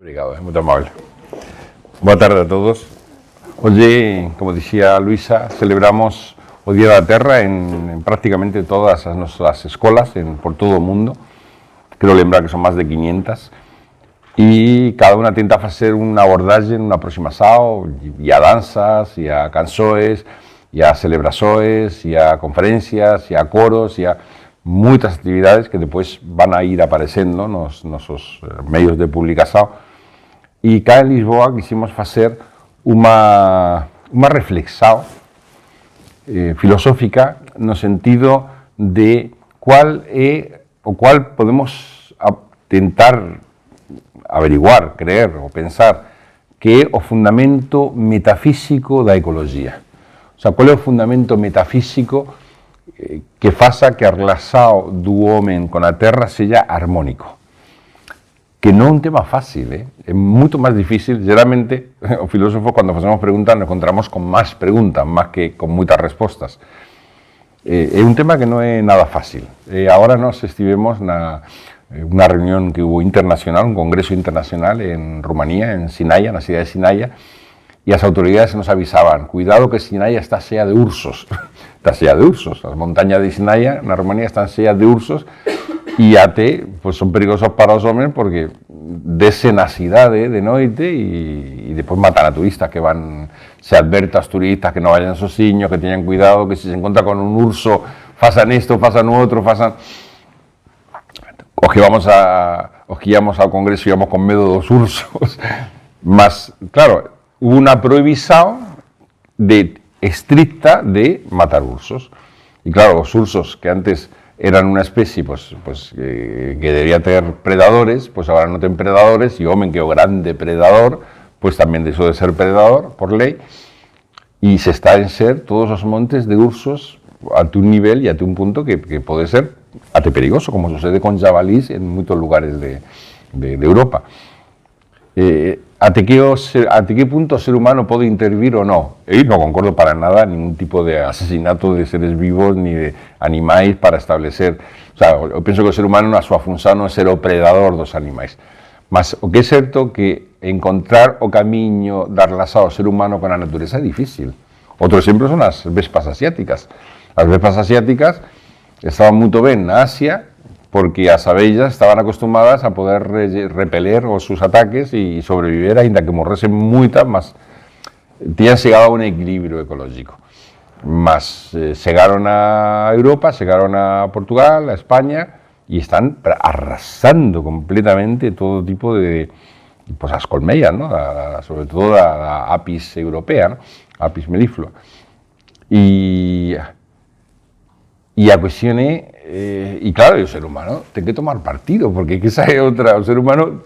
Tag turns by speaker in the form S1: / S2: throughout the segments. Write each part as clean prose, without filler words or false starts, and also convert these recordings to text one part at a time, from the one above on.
S1: Obrigado, é muito amável. Boa tarde a todos. Hoje, como dixía Luisa, celebramos o Día da Terra en prácticamente todas as nosas escolas por todo o mundo. Quero lembrar que son máis de 500 e cada unha tenta facer unha abordaxe, unha aproximación e a danzas, e a canções, e a celebrações, e a conferencias, e a coros, e a moitas actividades que depois van a ir aparecendo nos nosos medios de publicación. E cá en Lisboa quisimos facer unha reflexão filosófica no sentido de cual podemos tentar averiguar, creer ou pensar que é o fundamento metafísico da ecoloxía. O sea, cual é o fundamento metafísico que faça que a relación do home con a terra seja armónico. Que non é un tema fácil, é moito máis difícil. Geralmente, o filósofo, cando facemos preguntas, nos encontramos con máis preguntas, máis que con moitas respostas. É un tema que non é nada fácil. Agora nós estivemos na unha reunión que hubo internacional, un congreso internacional en Rumanía, en Sinaia, na cidade de Sinaia, e as autoridades nos avisaban, cuidado que Sinaia está chea de ursos. Está chea de ursos. As montañas de Sinaia, na Rumanía, están cheas de ursos, e até pues, son perigosos para os homens porque desen a cidade de noite e depois matan a turistas que van, se adverte aos turistas que non vayan sosiños, que teñan cuidado, que se encontra con un urso, fasan isto, fasan o outro, fasan... Os que íamos ao congreso íamos con medo dos ursos, mas, claro, hubo unha prohibición estricta de matar ursos. E claro, os ursos que antes eran unha especie que debería ter predadores, pues agora non ten predadores, e o home que é o grande predador, pues tamén deixou de ser predador, por lei, e se está en ser todos os montes de ursos ante un nivel e ante un punto que pode ser até perigoso, como sucede con jabalís en moitos lugares de Europa. Até que punto o ser humano pode intervir ou non? Eu non concordo para nada ningún tipo de asesinato de seres vivos ni de animais para establecer... O sea, eu penso que o ser humano na súa función non é ser o predador dos animais. Mas o que é certo que encontrar o camiño da relación ao ser humano con a natureza é difícil. Outro exemplo son as vespas asiáticas. As vespas asiáticas estaban moito ben na Asia, porque as abellas estaban acostumadas a poder repeler os seus ataques e sobreviver, aínda que morresen moitas, mas tiñan chegado a un equilibrio ecológico. Mas chegaron a Europa, chegaron a Portugal, a España, e están arrasando completamente todo tipo de... Pues as colmellas, ¿no? Sobre todo a Apis europea, ¿no? Apis melliflua. E a cuestión é... E claro, o ser humano ten que tomar partido, porque que esa é outra, o ser humano,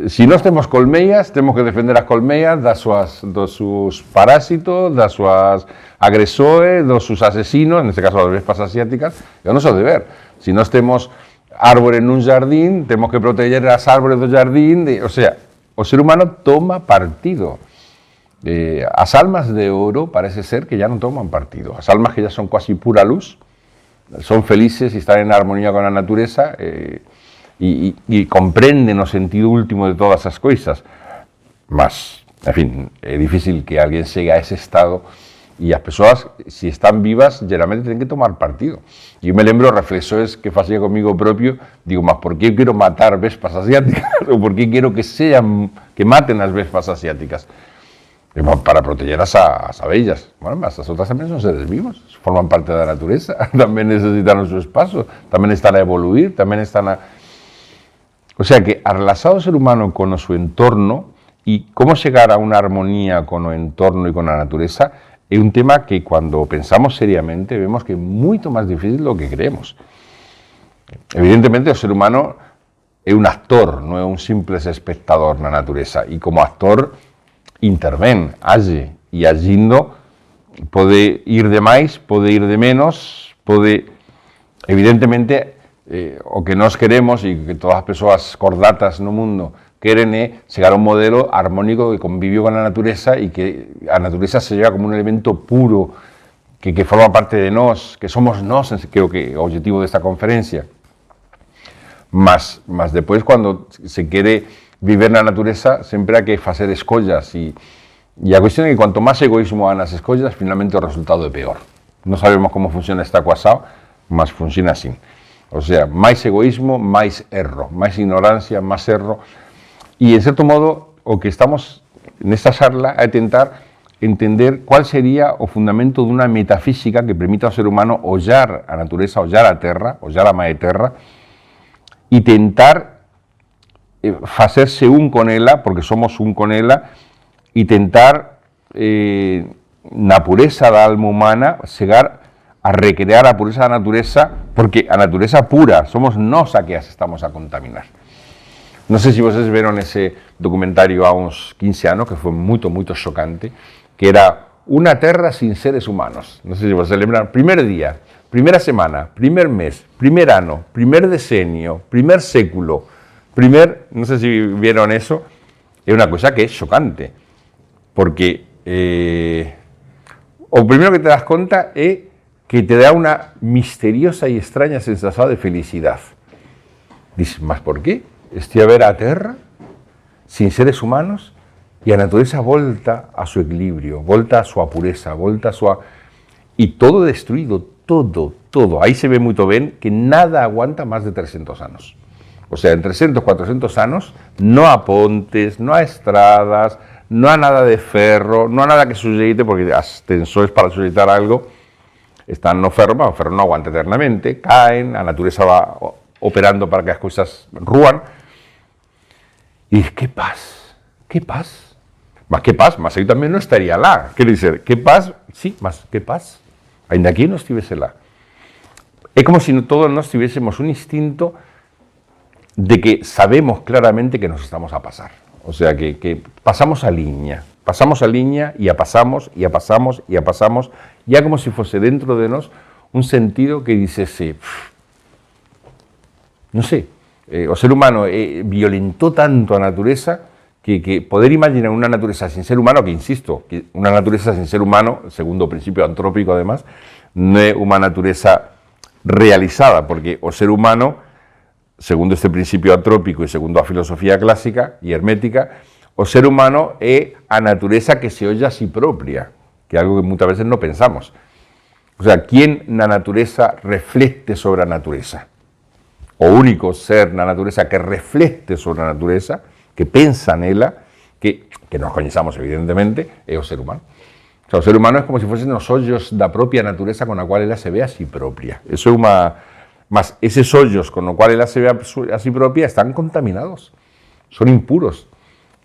S1: se nós temos colmellas, temos que defender as colmellas dos seus parásitos, das súas agresores, dos seus asesinos, neste caso as vespas asiáticas, é o noso deber. Se nós temos árbores nun jardín, temos que proteger as árbores do jardín, o sea, o ser humano toma partido. As almas de ouro parece ser que ya non toman partido, as almas que ya son casi pura luz, son felices e están en armonía con a natureza e comprenden o sentido último de todas as coisas. Mas, en fin, é difícil que alguén chegue a ese estado e as persoas, se están vivas, geralmente ten que tomar partido. Eu me lembro reflexões que facía comigo propio, digo, mas por que eu quero matar vespas asiáticas? Ou por que quero que maten as vespas asiáticas? Para proteger as abellas. Bueno, mas as outras tamén son seres vivos, forman parte da natureza, tamén necesitan o seu espazo, tamén están a evoluir, tamén están a... O sea que a relación do ser humano con o seu entorno e como chegar a unha armonía con o entorno e con a natureza é un tema que cando pensamos seriamente vemos que é moito máis difícil do que creemos. Evidentemente o ser humano é un actor, non é un simples espectador na natureza, e como actor intervén, age, e agindo pode ir de máis, pode ir de menos, pode, evidentemente, o que nós queremos e que todas as persoas cordatas no mundo queren é chegar a un modelo armónico de convivio con a natureza e que a natureza se lleva como un elemento puro que forma parte de nós, que somos nós, creo que é o objetivo desta conferencia. Mas depois, cando se quere viver na natureza sempre hai que facer escollas e a cuestión é que cuanto máis egoísmo há nas escollas, finalmente o resultado é peor. Non sabemos como funciona esta ecuación, mas funciona así. O sea, máis egoísmo, máis erro, máis ignorancia, máis erro. E, en certo modo, o que estamos nesta charla é tentar entender cuál sería o fundamento dunha metafísica que permita ao ser humano ollar a natureza, ollar a terra, ollar a mãe terra e tentar facerse un con ela, porque somos un con ela, e tentar na pureza da alma humana chegar a recrear a pureza da natureza, porque a natureza pura somos nós a que as estamos a contaminar. Non sei se vocês viron ese documentario há uns 15 anos, que foi moito chocante, que era Una terra sin seres humanos. Non sei se vocês lembran, primer día, primera semana, primer mes, primer ano, primer decenio, primer século, non sei se vieron eso, é unha cosa que é chocante, porque o primeiro que te das conta é que te dá unha misteriosa e extraña sensación de felicidade. Dices, mas por qué? Estive a ver a terra sin seres humanos e a natureza volta a su equilibrio, volta a súa pureza, volta a súa... E todo destruído, todo. Aí se ve moito ben que nada aguanta máis de 300 anos. O sea, en 300, 400 anos non há pontes, non há estradas, non há nada de ferro, non há nada que sujeite, porque as tensores para suxeitar algo están no ferro, pero o ferro non aguanta eternamente, caen, a natureza va operando para que as cousas rúan. E que paz, que paz. Mas que paz, mas aí tamén non estaría lá. Quer dizer, que paz, sí, mas que paz. Ainda aquí non estivese lá. É como se todos nós tivésemos un instinto de que sabemos claramente que nos estamos a pasar. O sea, que pasamos a liña e a pasamos, e a pasamos, e a pasamos, ya como se fose dentro de nós un sentido que dicese, non sei, o ser humano violentou tanto a natureza que poder imaginar unha natureza sin ser humano, que insisto, que unha natureza sin ser humano, segundo o principio antrópico además, non é unha natureza realizada, porque o ser humano, segundo este principio antrópico e segundo a filosofía clásica e hermética, o ser humano é a natureza que se olla a si propia, que é algo que muitas veces non pensamos. O sea, ¿quién na natureza reflecte sobre a natureza? O único ser na natureza que reflecte sobre a natureza, que pensa nela, que nos coñezamos evidentemente, é o ser humano. O sea, o ser humano é como se fosen os ollos da propia natureza con a cual ela se ve a si propia. Eso é unha... Mas eses ollos con o cual ela se ve a si propia están contaminados, son impuros,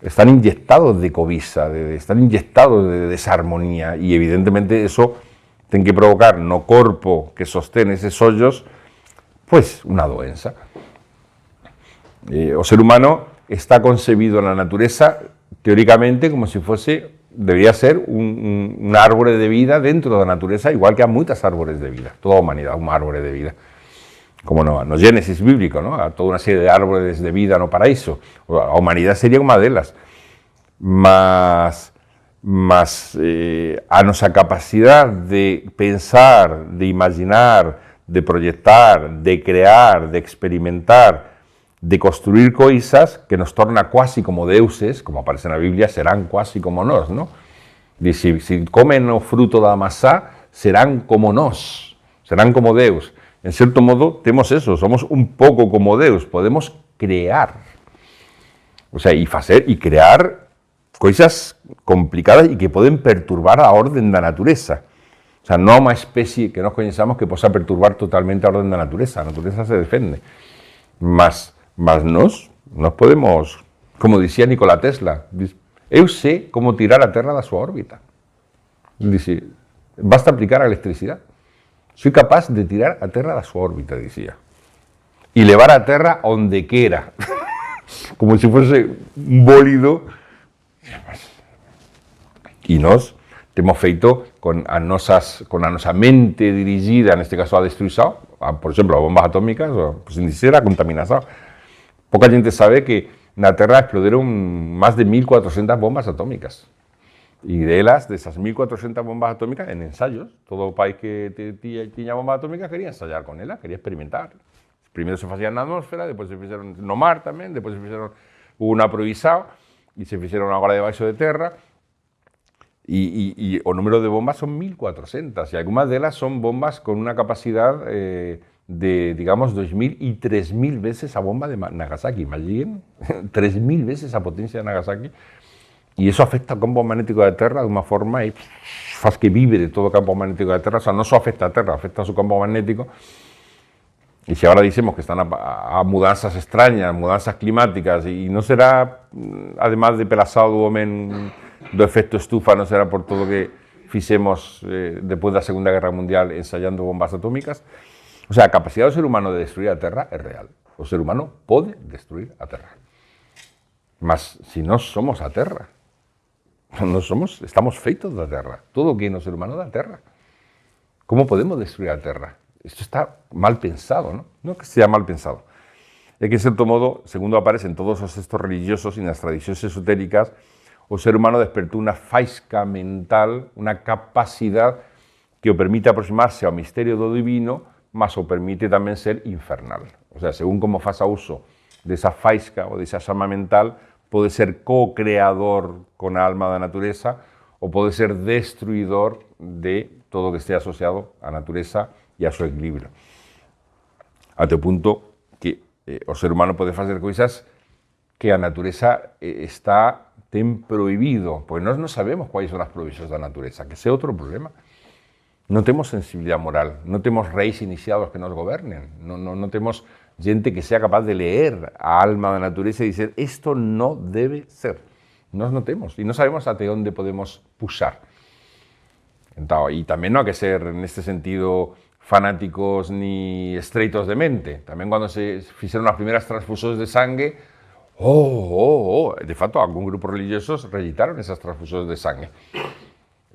S1: están inyectados de cobiza, están inyectados de desarmonía, e evidentemente eso ten que provocar no corpo que sostén eses ollos, pues, unha doenza. O ser humano está concebido na natureza teóricamente como se fose, debería ser un árbore de vida dentro da natureza, igual que há moitas árbores de vida, toda a humanidade un árbore de vida. Como no Génesis bíblico, ¿no? A toda unha serie de árboles de vida no paraíso. A humanidade sería unha delas. Mas a nosa capacidade de pensar, de imaginar, de proyectar, de crear, de experimentar, de construir coisas que nos torna quasi como deuses, como aparece na Biblia, serán quasi como nós, ¿no? Dice, si comen o fruto da masá, serán como nós, serán como Deus. En certo modo, temos eso, somos un pouco como Deus, podemos crear. O sea, e facer e crear coisas complicadas e que poden perturbar a orden da natureza. O sea, non há unha especie que nos coñezamos que posa perturbar totalmente a orden da natureza. A natureza se defende. Mas nós podemos, como dicía Nikola Tesla, eu sei como tirar a Terra da súa órbita. Dice, basta aplicar a electricidade. Soy capaz de tirar a Terra da súa órbita, dicía. E levar a Terra onde quera. Como se fose un bólido. E nós temos feito con a nosa mente dirigida, neste caso a destruição, por exemplo, a bombas atómicas, pues, sin ser a contaminação. Poca gente sabe que na Terra exploderon máis de 1.400 bombas atómicas. E delas, desas 1.400 bombas atómicas, en ensayos, todo o país que tiña bombas atómicas quería ensayar con ela, quería experimentar. Primeiro se facían na atmósfera, depois se fixeron no mar tamén, depois se fixeron hubo una improvisada e se fixeron agora debaixo de terra e o número de bombas son 1.400 e algunhas delas son bombas con unha capacidad de, digamos, 2.000 e 3.000 veces a bomba de Nagasaki. Imaginen, 3.000 veces a potencia de Nagasaki. E iso afecta o campo magnético da Terra de unha forma e faz que vibre todo o campo magnético da Terra. O sea, non só afecta a Terra, afecta o seu campo magnético. E se agora dicemos que están a mudanzas extrañas, mudanzas climáticas, e non será, además de pelasado do homem do efecto estufa, non será por todo o que fixemos depois da Segunda Guerra Mundial ensayando bombas atómicas. O sea, a capacidade do ser humano de destruir a Terra é real. O ser humano pode destruir a Terra. Mas se nós somos a Terra, estamos feitos da Terra. Todo o que é no ser humano da Terra. Como podemos destruir a Terra? Isto está mal pensado, non? Non que sea mal pensado. É que, en certo modo, segundo aparece en todos os textos religiosos e nas tradicións esotéricas, o ser humano despertou unha faisca mental, unha capacidade que o permite aproximarse ao misterio do divino, mas o permite tamén ser infernal. O sea, según como faça uso desa faisca ou desa xama mental, pode ser co-creador con a alma da natureza ou pode ser destruidor de todo o que estea asociado á natureza e a seu equilibrio. Até o punto que o ser humano pode facer cousas que a natureza ten prohibido, pois nós non sabemos quais son as prohibicións da natureza, que ese é outro problema. Non temos sensibilidade moral, non temos reis iniciados que nos gobernen, non temos gente que sea capaz de leer a alma da natureza e dizer isto non debe ser. Nós non temos, e non sabemos até onde podemos puxar. Entón, e tamén non hai que ser, neste sentido, fanáticos ni estreitos de mente. Tamén cando se fixeron as primeras transfusións de sangue, de facto, algún grupo religiosos rejeitaron esas transfusións de sangue.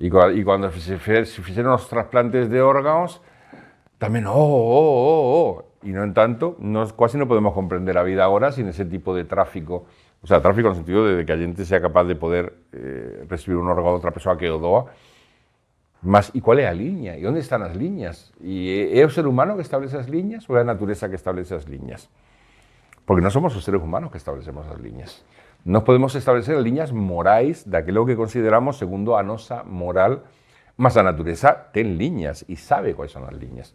S1: E cando se fixeron os trasplantes de órganos, tamén, E, no entanto, nós quase non podemos comprender a vida agora sin ese tipo de tráfico. O sea, tráfico no sentido de que a gente sea capaz de poder recibir un órgano de outra persoa que o doa. Mas, e qual é a liña? E onde están as liñas? E é o ser humano que establece as liñas ou é a natureza que establece as liñas? Porque non somos os seres humanos que establecemos as liñas. Nós podemos establecer as liñas morais daquilo que consideramos segundo a nosa moral, mas a natureza ten liñas e sabe quais son as liñas.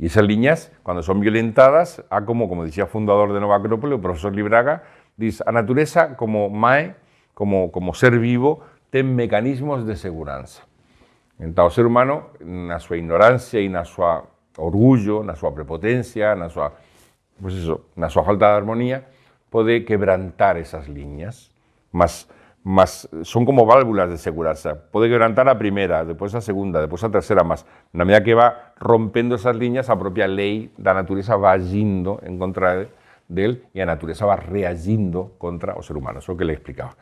S1: E esas liñas, cando son violentadas, há como dixía o fundador de Nova Acrópole, o profesor Libraga, diz, a natureza como mae, como ser vivo, ten mecanismos de seguranza. Entón, o ser humano, na súa ignorancia e na súa orgullo, na súa prepotencia, na súa falta de armonía, pode quebrantar esas liñas, mas son como válvulas de seguranza. Pode quebrantar a primeira, depois a segunda, depois a terceira, mas na medida que va rompendo esas liñas, a propia lei da natureza va agindo en contra del e a natureza va reagindo contra o ser humano. Eso é o que le explicaba.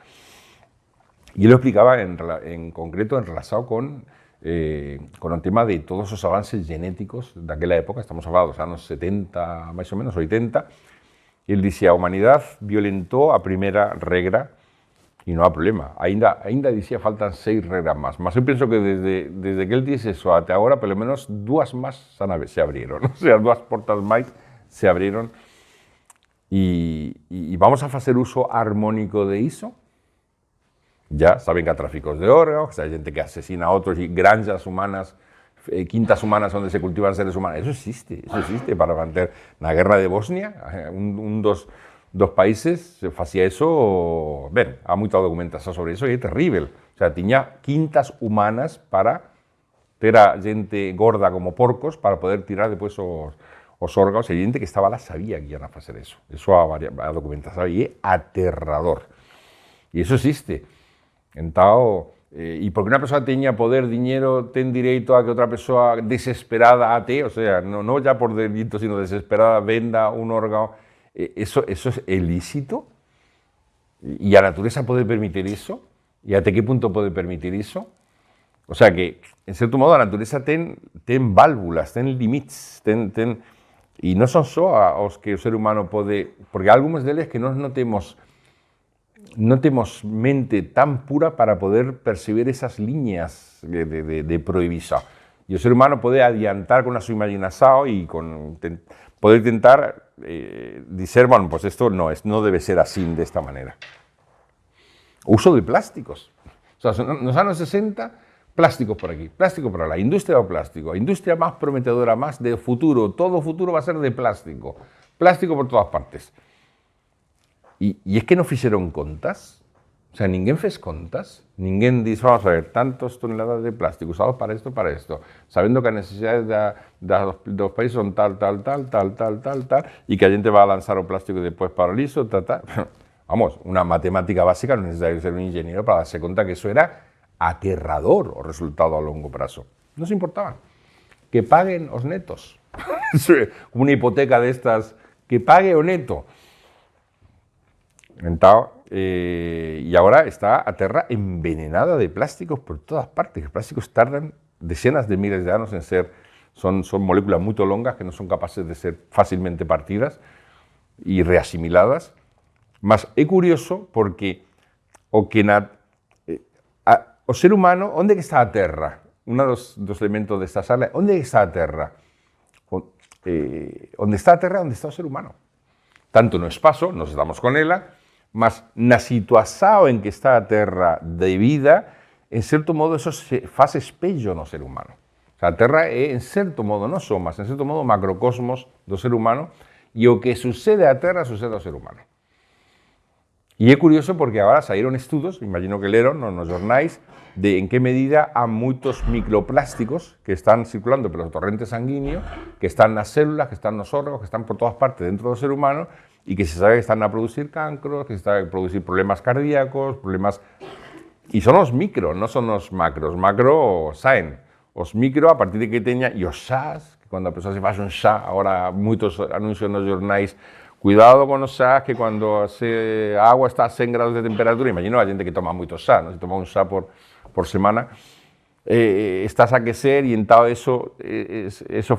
S1: E ele explicaba en concreto en relación con o tema de todos os avances genéticos daquela época, estamos falando dos anos 70, máis ou menos, 80, e ele dicía, a humanidade violentou a primeira regra e non há problema. Ainda dicía, faltan 6 regras máis, mas eu penso que desde que ele dice eso até agora, pelo menos 2 máis se abriron, o sea, 2 portas máis se abriron e vamos a facer uso armónico de iso. Ya saben que há tráficos de órganos, que hai gente que asesina a outros e granjas humanas, quintas humanas onde se cultivan seres humanos. Eso existe para manter. Na guerra de Bosnia, un dos países facía eso, ben, há moita documentación sobre eso e é terrible. O sea, tiña quintas humanas para ter a gente gorda como porcos para poder tirar depois os órganos. E gente que estaba lá sabía que iban a facer eso. Eso a documentación e é aterrador. E eso existe. Entón, e porque unha persoa teña poder, diñero, ten direito a que outra persoa desesperada ate, o sea, non ya por delito, sino desesperada, venda un órgano, eso é ilícito? E a natureza pode permitir iso? E até que punto pode permitir iso? O sea que, en certo modo, a natureza ten válvulas, ten limits, e non son só os que o ser humano pode, porque algúns deles que nós non temos mente tan pura para poder percibir esas líneas de prohibición. E o ser humano pode adiantar con a súa imaginación e poder intentar decir, bueno, pues esto no debe ser así, de esta manera. Uso de plásticos. O sea, en los años 60, plásticos por aquí, plástico por allá, industria de plástico, industria más prometedora, más de futuro, todo futuro va a ser de plástico, plástico por todas partes. Y es que no hicieron contas, o sea, ninguém fez contas, ninguém dice, vamos a ver, tantas toneladas de plástico usados para esto, sabiendo que las necesidades de los países son tal, y que la gente va a lanzar el plástico después para el liso, Vamos, una matemática básica, no es necesario ser un ingeniero para darse cuenta que eso era aterrador o resultado a largo plazo. No se importaba. Que paguen los netos. Una hipoteca de estas, que pague o neto. Y ahora está a tierra envenenada de plásticos por todas partes. Los plásticos tardan decenas de miles de años en ser, son moléculas muy longas que no son capaces de ser fácilmente partidas y reasimiladas. Mas é curioso porque o ser humano, onde que está a Terra? Uno dos elementos desta sala, onde está a Terra? Onde está a Terra, onde está o ser humano. Tanto no espacio, nos estamos con ela, mas na situación en que está a Terra de vida, en certo modo, eso se faz espello no ser humano. O sea, a Terra é, en certo modo, non só, mas en certo modo, macrocosmos do ser humano, e o que sucede a Terra sucede ao ser humano. Y es curioso porque ahora salieron estudios, imagino que leyeron en los jornales, de en qué medida hay muchos microplásticos que están circulando por los torrentes sanguíneos, que están en las células, que están en los órganos, que están por todas partes dentro del ser humano y que se sabe que están a producir cancros, que están a producir problemas cardíacos, problemas... Y son los micros, no son los macros. Macro saben. Los micro, a partir de que tengan... Y los chás, que cuando la persona se hace un chá, ahora muchos anuncios en los jornales, cuidado con los chás, que cuando agua está a 100 grados de temperatura, imagino a gente que toma muchos chás, ¿no? Si toma un chá por semana, estás a aquecer y eso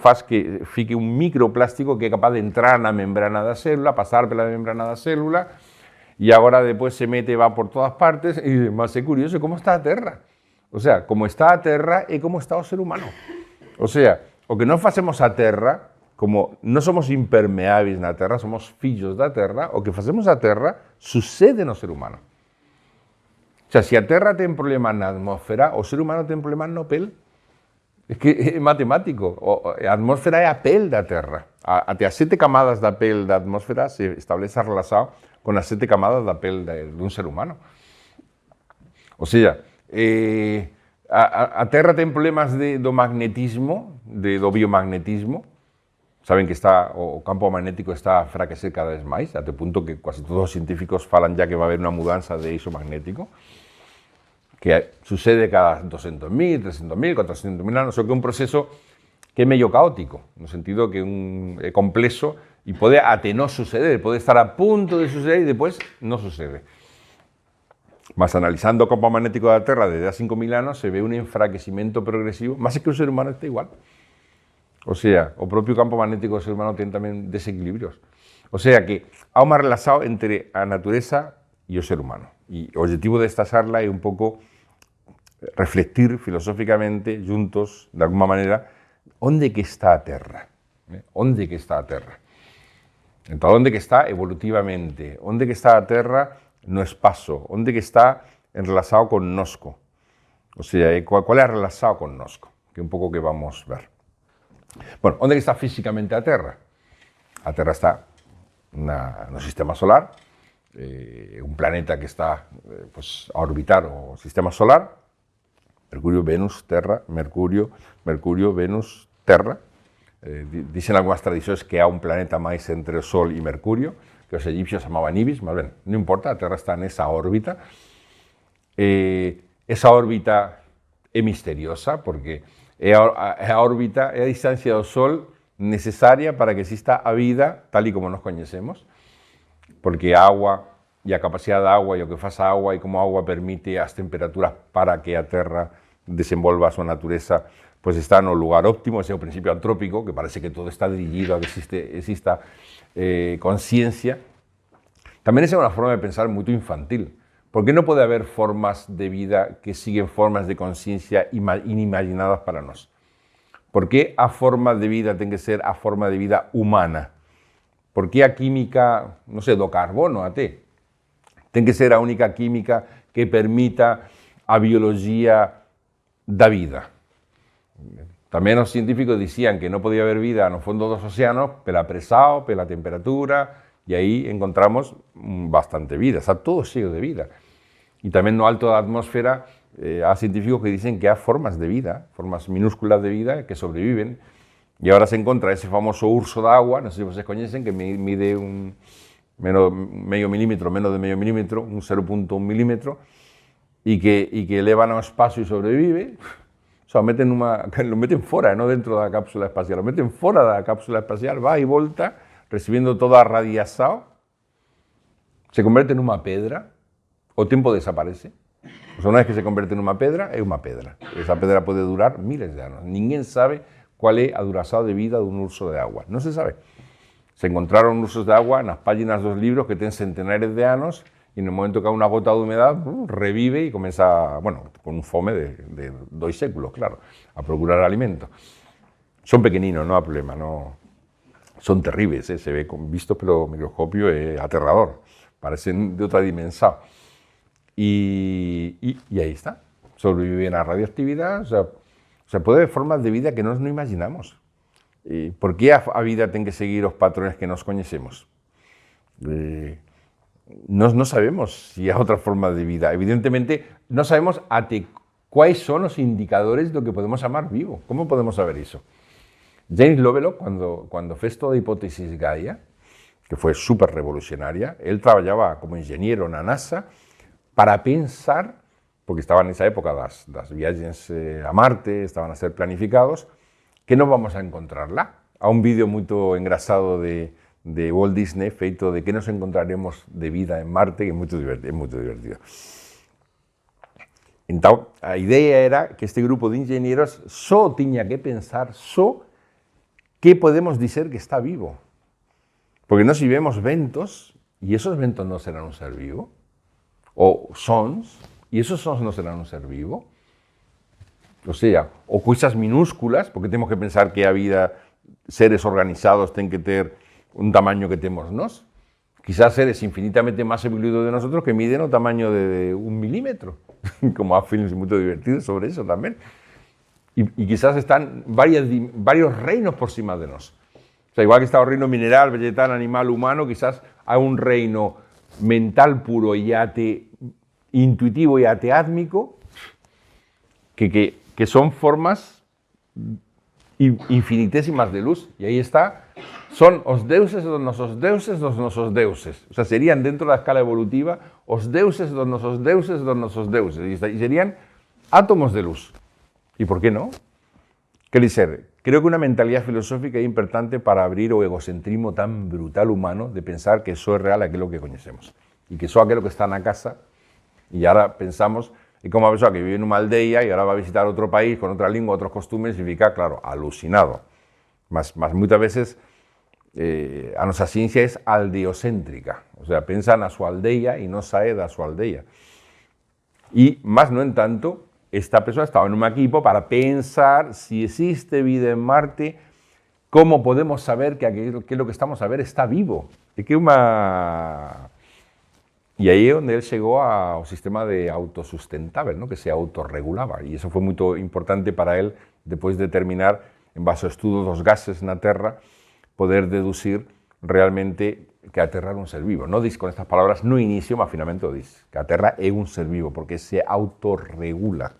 S1: hace que fique un microplástico que es capaz de entrar en la membrana de la célula, pasar por la membrana de la célula, y ahora después se mete, va por todas partes, y más es curioso cómo está la Tierra. O sea, como está la Tierra y cómo está el ser humano. O sea, o que no hacemos a Tierra, como no somos impermeables na Terra, somos fillos da Terra, o que facemos a Terra sucede no ser humano. O sea, si a Terra ten problema na atmósfera, o ser humano ten problema no pel. Es que é matemático. A atmósfera é a pel da Terra. Até as 7 camadas da pel da atmósfera se establece relação con as 7 camadas da pel de un ser humano. O sea, a Terra ten problemas do magnetismo, do biomagnetismo. Saben que o campo magnético está a fraquecer cada vez más, hasta el punto que casi todos los científicos falan ya que va a haber una mudanza de eixo magnético, que sucede cada 200.000, 300.000, 400.000 años, o que es un proceso que es medio caótico, en el sentido que es complejo y puede até no suceder, puede estar a punto de suceder y después no sucede. Mas analizando el campo magnético de la Tierra desde hace 5.000 años se ve un enfraquecimiento progresivo, más es que un ser humano está igual. O sea, el propio campo magnético del ser humano tiene también desequilibrios. O sea que hay una relación entre la naturaleza y el ser humano. Y el objetivo de esta charla es un poco refletir filosóficamente, juntos, de alguna manera, ¿dónde que está la Tierra? ¿Dónde que está la Tierra? Entonces, ¿dónde que está evolutivamente? ¿Dónde que está la Tierra no espacio? ¿Dónde que está en relación con nosco? O sea, ¿cuál es la relación con nosco? Que es un poco que vamos a ver. Bueno, ¿dónde está físicamente la Tierra? La Tierra está en el sistema solar, un planeta que está a orbitar o sistema solar, Mercurio, Venus, Terra, Mercurio, Venus, Terra. Dicen algunas tradiciones que hay un planeta más entre el Sol y Mercurio, que los egipcios llamaban Ibis, más bien, no importa, la Tierra está en esa órbita. Esa órbita es misteriosa porque a órbita, a distancia del Sol necesaria para que exista a vida tal y como nos conocemos, porque agua y a capacidad de agua y lo que faça agua y como agua permite las temperaturas para que la Tierra desenvolva su naturaleza, pues está en un lugar óptimo, ese es el principio antrópico, que parece que todo está dirigido a que exista conciencia. También esa es una forma de pensar muy infantil. ¿Por qué no puede haber formas de vida que siguen formas de conciencia inimaginadas para nosotros? Por que a forma de vida ten que ser a forma de vida humana? Por que a química, non sei, do carbono até, ten que ser a única química que permita a bioloxía da vida? Tamén os científicos dicían que non podía haber vida no fondo dos océanos pela presao, pela temperatura, e aí encontramos bastante vida, está todo cheo de vida. E tamén no alto da atmósfera há científicos que dicen que há formas de vida, formas minúsculas de vida que sobreviven, e agora se encontra ese famoso urso da agua, non sei se vocês coñecen, que mide medio milímetro, menos de medio milímetro, un 0,1 milímetro, e que eleva no espacio e sobrevive. O sea, lo meten fora, non dentro da cápsula espacial, lo meten fora da cápsula espacial, va e volta, recibiendo toda a radiación, se converte nunha pedra, o tempo desaparece. O sea, unha vez que se converte nunha pedra, é unha pedra. Esa pedra pode durar miles de anos. Ninguén sabe cuál é a duración de vida dun urso de agua. Non se sabe. Se encontraron ursos de agua nas páginas dos libros que ten centenares de anos e no momento que há unha gota de humedad, revive e comeza, bueno, con un fome de 2 séculos, claro, a procurar alimento. Son pequeninos, non há problema, non. Son terribles, se ve visto pelo microscopio, é aterrador, parecen de outra dimensión. Y ahí está, sobreviven a radioactividad, o sea, puede haber formas de vida que nos no imaginamos. ¿Por qué a vida ten que seguir os patrones que nos coñecemos? No sabemos si hay otra forma de vida. Evidentemente, no sabemos cuáles son los indicadores de lo que podemos llamar vivo. ¿Cómo podemos saber eso? James Lovelock, cuando fez toda a hipótesis Gaia, que fue súper revolucionaria, él trabajaba como ingeniero en la NASA para pensar, porque estaban en esa época las viajes a Marte, estaban a ser planificados, que non vamos a encontrar lá. Há un vídeo moito engrasado de Walt Disney feito de que nos encontraremos de vida en Marte, que é moito divertido. Entón, a idea era que este grupo de ingenieros só tiña que pensar que podemos dizer que está vivo. Porque nós vemos ventos, e esos ventos non serán un ser vivo, o sons, e esos sons non serán un ser vivo. O sea, o cousas minúsculas, porque temos que pensar que a vida, seres organizados, ten que ter un tamaño que temos nós. Quizás seres infinitamente máis evoluídos de nosotros que miden o tamaño de 1 milímetro, como há filmes moito divertidos sobre eso tamén. E quizás están varios reinos por cima de nós. O sea, igual que está o reino mineral, vegetal, animal, humano, quizás hai un reino mental puro e intuitivo e ateátmico que son formas infinitésimas de luz, e aí está, son os deuses dos nosos deuses dos nosos deuses. O sea, serían dentro da escala evolutiva os deuses dos nosos deuses dos nosos deuses, e serían átomos de luz. E por que non? Quer dizer, creo que unha mentalidade filosófica é importante para abrir o egocentrismo tan brutal humano de pensar que só é real aquilo que coñecemos e que só aquilo que está na casa, e ahora pensamos, é como a persoa que vive nunha aldea e ahora va a visitar outro país con outra lingua, outros costumes, e fica, claro, alucinado. Mas moitas veces a nosa ciencia é aldeocéntrica, o sea, pensa na súa aldeia e non sae da súa aldeia. E, más no entanto, esta persoa estaba en un equipo para pensar si existe vida en Marte, cómo podemos saber que aquello que lo que estamos a ver está vivo. E que E aí é onde ele chegou ao sistema de autosustentável, ¿no? Que se autorregulaba. E iso foi moito importante para ele, depois de terminar, en base ao estudo dos gases na Terra, poder deducir realmente que a Terra era un ser vivo. Non dis con estas palabras no inicio, mas finalmente o dis, que a Terra é un ser vivo, porque se autorregula.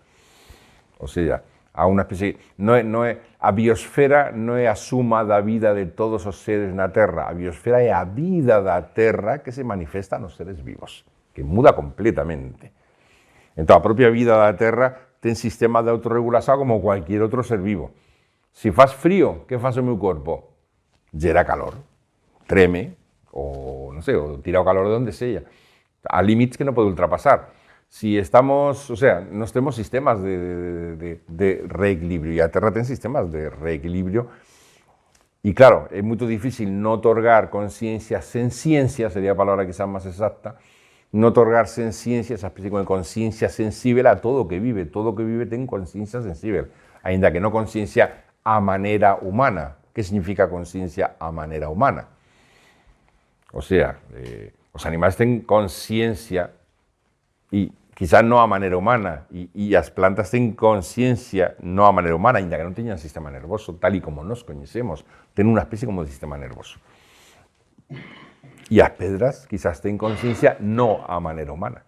S1: O sea, a unha especie, a biosfera non é a suma da vida de todos os seres na Terra, a biosfera é a vida da Terra que se manifesta nos seres vivos, que muda completamente. Entón, a propia vida da Terra ten sistema de autorregulación como cualquier outro ser vivo. Se faz frío, que faz o meu corpo? Gera calor, treme, ou non sei, ou tira o calor de onde sella. Há límites que non pode ultrapasar. Si estamos, o sea, nos temos sistemas de reequilibrio, e a Terra ten sistemas de reequilibrio, e claro, é moito difícil non otorgar conciencia sen ciencia, sería a palabra quizás máis exacta, non otorgar sen ciencia, esa especie de conciencia sensible a todo o que vive ten conciencia sensible, aínda que non conciencia a manera humana. ¿Qué significa conciencia a manera humana? O sea, los animales tienen conciencia y quizás no a manera humana, y las plantas tienen conciencia no a manera humana, ainda que no tengan sistema nervoso, tal y como nos conocemos, tienen una especie como de sistema nervoso. Y las pedras quizás tienen conciencia no a manera humana.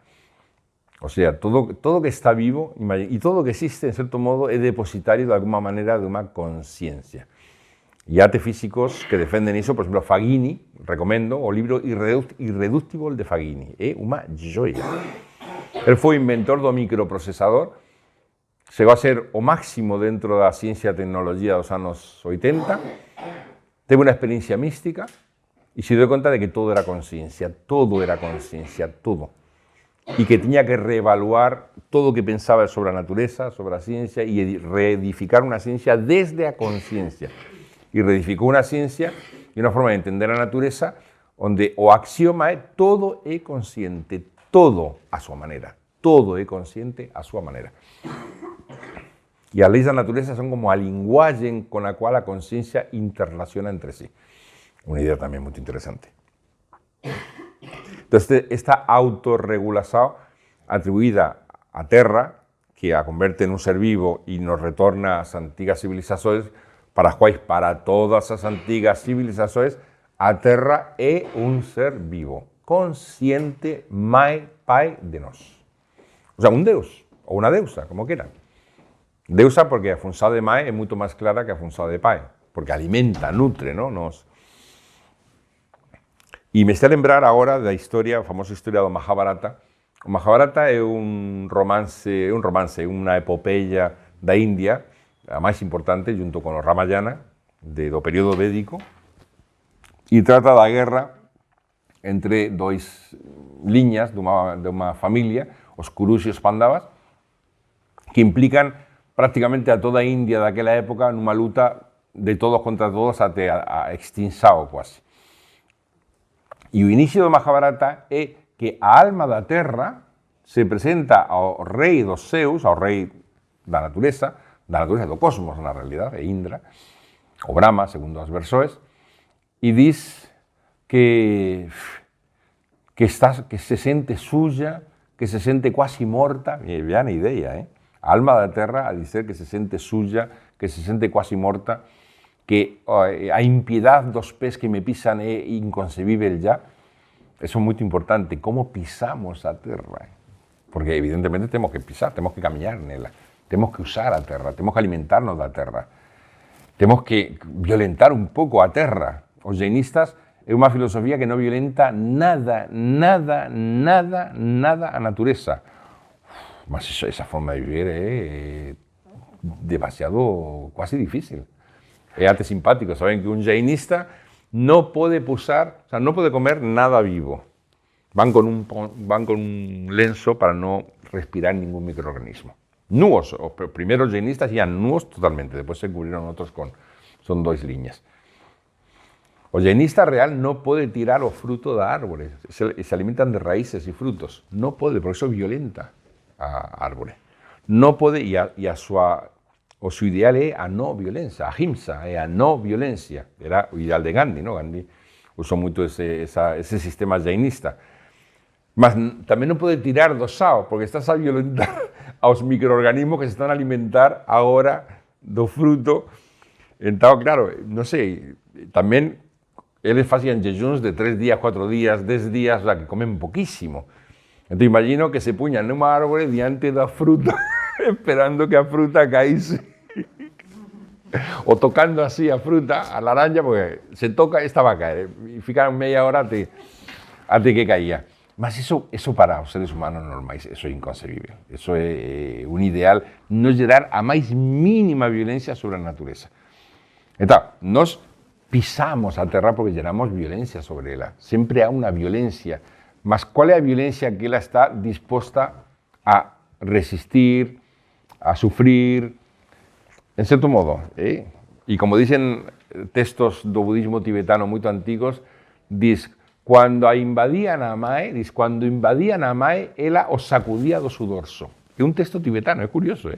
S1: O sea, todo que está vivo y todo que existe, en cierto modo, es depositario de alguna manera de una conciencia. Y hay físicos que defienden eso, por ejemplo, Fagini, recomiendo, o libro Irreductible de Fagini, una joya. Él fue inventor do microprocesador, llegó a ser o máximo dentro de la ciencia y tecnología de los años 80, tuvo una experiencia mística y se dio cuenta de que todo era conciencia, todo. Y que tenía que reevaluar todo lo que pensaba sobre la naturaleza, sobre la ciencia, y reedificar una ciencia desde la conciencia. Y reedificó una ciencia y una forma de entender la naturaleza donde o axioma es todo es consciente, todo a su manera, todo es consciente a su manera. Y las leyes de la naturaleza son como el lenguaje con la cual la conciencia interrelaciona entre sí. Una idea también muy interesante. Entonces, esta autorregulación atribuida a Terra, que la convierte en un ser vivo y nos retorna a las antiguas civilizaciones, para todas las antiguas civilizaciones, a Terra es un ser vivo, consciente, mai pai de nós. O sea, un deus, o una deusa, como quieran. Deusa porque a función de mai es mucho más clara que a función de pai, porque alimenta, nutre, ¿no? Y me está a lembrar ahora da historia, a famosa historia do Mahabharata. O Mahabharata é un romance, unha epopeya da India, a máis importante, junto con o Ramayana, do período védico, e trata da guerra entre dois liñas de unha familia, os Kurus e os Pandavas, que implican prácticamente a toda a India daquela época nunha luta de todos contra todos até a extinção quase. E o inicio do Mahabharata é que a alma da terra se presenta ao rei dos Zeus, ao rei da natureza do cosmos, na realidade, é Indra, o Brahma, segundo as versões, e diz que se sente suya, que se sente quasi morta, vean a ideia, a alma da terra a dizer que se sente suya, que se sente quasi morta, que a impiedad dos pés que me pisan é inconcebível ya. Eso es muy importante, cómo pisamos a terra. Porque evidentemente tenemos que pisar, tenemos que caminar nela, tenemos que usar a terra, tenemos que alimentarnos da terra, tenemos que violentar un pouco a terra. Os jainistas é unha filosofía que non violenta nada a natureza. Mas esa forma de vivir é demasiado, quasi difícil. Es arte simpático, saben que un jainista no puede posar, o sea, no puede comer nada vivo. Van con un lenzo para no respirar ningún microorganismo. Nuos, los primeros jainistas ya nuos totalmente, después se cubrieron otros son dos líneas. O jainista real no puede tirar los frutos de árboles, se alimentan de raíces y frutos. No puede, porque eso violenta a árboles. No puede, o su ideal es a no violencia, ahimsa, es a no violencia. Era o ideal de Gandhi, ¿no? Gandhi usó mucho ese sistema jainista. Mas también no puede tirar do sao, porque estás a violentar a los microorganismos que se están a alimentar ahora do fruto. Entonces, claro, no sé, también ellos hacían jejuns de 3 días, 4 días, 10 días, o sea, que comen poquísimo. Entonces imagino que se puñan en un árbol diante da fruta, esperando que a fruta caíse. O tocando así a fruta, a laranja, porque se toca, esta va a caer. Y ficaron media hora antes que caía. Mas eso para os seres humanos normais, eso é inconcebible. Eso é un ideal, non gerar a máis mínima violencia sobre a natureza. Entón, nós pisamos a terra porque geramos violencia sobre ela. Sempre há unha violencia. Mas qual é a violencia que ela está disposta a resistir, a sufrir, en cierto modo? Y como dicen textos do budismo tibetano muy antiguos, dice, cuando invadían a Mae, ela os sacudía do su dorso. É un texto tibetano, é curioso,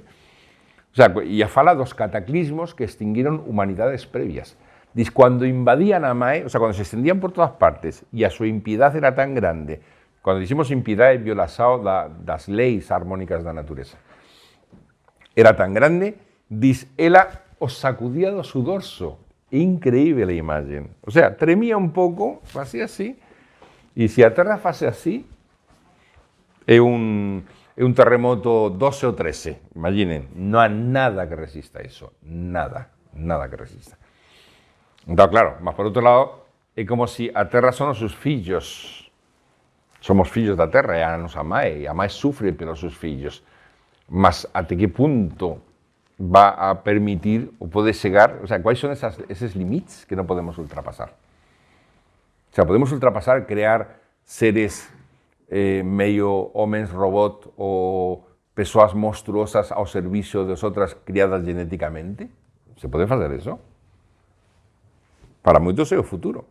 S1: O sea, ya fala dos cataclismos que extinguieron humanidades previas. Dice, cuando invadían a Mae, o sea, cuando se extendían por todas partes y a su impiedad era tan grande, cuando decimos impiedad es violación das leis armónicas da natureza, era tan grande, dice, ela os sacudía do su dorso. Increíble la imagen. O sea, tremía un pouco, hacía así, e se a Terra fase así, é un terremoto 12 o 13, imaginen, non há nada que resista eso, nada que resista. Entón, claro, mas por outro lado, é como se a Terra son os seus fillos, somos fillos da Terra, e a nos amae, e a máis sufre pelos seus fillos, mas até que punto va a permitir ou pode chegar, o sea, quais son eses limites que non podemos ultrapasar? O sea, podemos ultrapasar, crear seres medio homens robot ou persoas monstruosas ao servicio das outras criadas genéticamente? Se pode fazer eso? Para moitos é o futuro.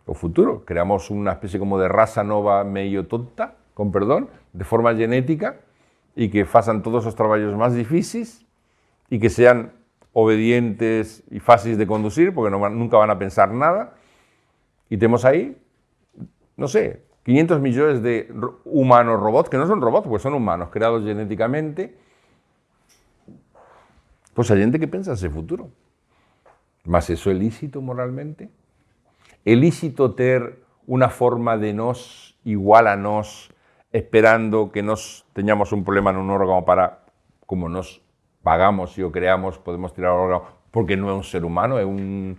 S1: O futuro. Creamos unha especie como de raza nova medio tonta, con perdón, de forma genética, e que façan todos os traballos máis difíciles e que sean obedientes e fáciles de conducir, porque nunca van a pensar nada. E temos aí, non sei, 500 millones de humanos robots, que non son robots, pues son humanos, creados genéticamente. Pues hai xente que pensa ese futuro. Mas eso é lícito moralmente? É lícito ter unha forma de nós igual a nós, esperando que nós teñamos un problema nun órgano para, como nós pagamos e o creamos, podemos tirar o órgano, porque non é un ser humano, é unha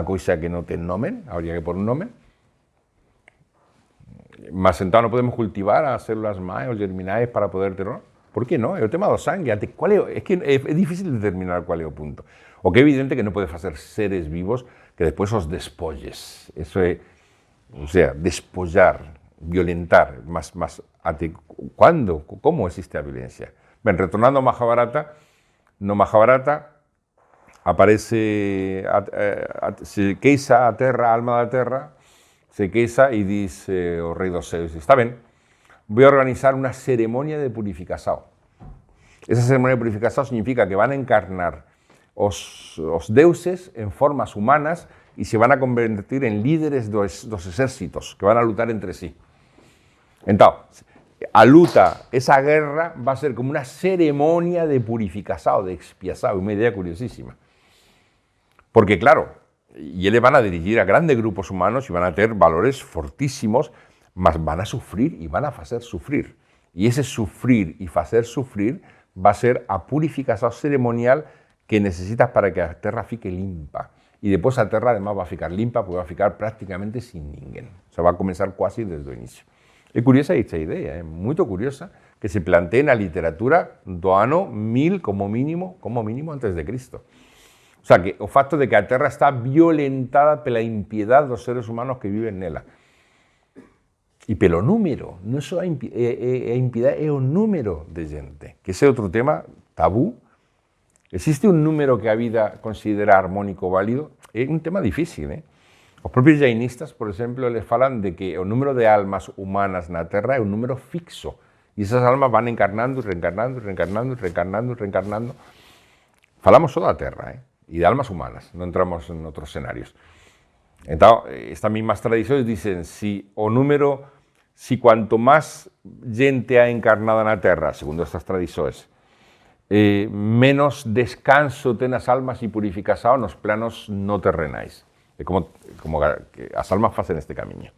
S1: coisa que non ten nome, habría que pôr un nome. Mas entón non podemos cultivar as células máis, os germinais, para poder ter... Por que non? É o tema do sangue. É que é difícil determinar cuál é o punto. O que é evidente que non pode facer seres vivos que despois os despolles. Eso é, o sea, despollar, violentar. Mas até cando? Como existe a violencia? Ben, retornando ao Mahabharata, no Mahabharata aparece, se queixa a terra, a alma da terra, se queixa e dice o rei dos céus, está ben, voy a organizar unha ceremonia de purificación. Esa ceremonia de purificación significa que van a encarnar os deuses en formas humanas e se van a convertir en líderes dos exércitos que van a lutar entre sí. Entón, a luta, esa guerra va a ser como unha ceremonia de purificación, de expiación, unha idea curiosísima. Porque, claro, e eles van a dirigir a grandes grupos humanos e van a ter valores fortísimos, mas van a sufrir e van a facer sufrir. E ese sufrir e facer sufrir va a ser a purificación ceremonial que necesitas para que a terra fique limpa. E depois a terra, además, va a ficar limpa porque va a ficar prácticamente sin ninguén. O sea, va a comenzar quasi desde o inicio. É curiosa esta idea, moito curiosa, que se plantee na literatura do ano 1000 como mínimo antes de Cristo. O sea, que o facto de que a terra está violentada pela impiedad dos seres humanos que viven nela. E pelo número, non só a impiedad, é o número de xente, que ese é outro tema tabú. Existe un número que a vida considera armónico o válido? É un tema difícil, Os propios jainistas, por exemplo, les falan de que o número de almas humanas na Terra é un número fixo. E esas almas van encarnando, reencarnando, reencarnando, reencarnando, reencarnando. Falamos só da Terra, e de almas humanas, non entramos en outros escenarios. Entón, estas mismas tradicións dicen, si cuanto máis xente ha encarnada na Terra, segundo estas tradicións, menos descanso ten as almas e purificación nos planos no terrenais. É como que as almas facen este camiño.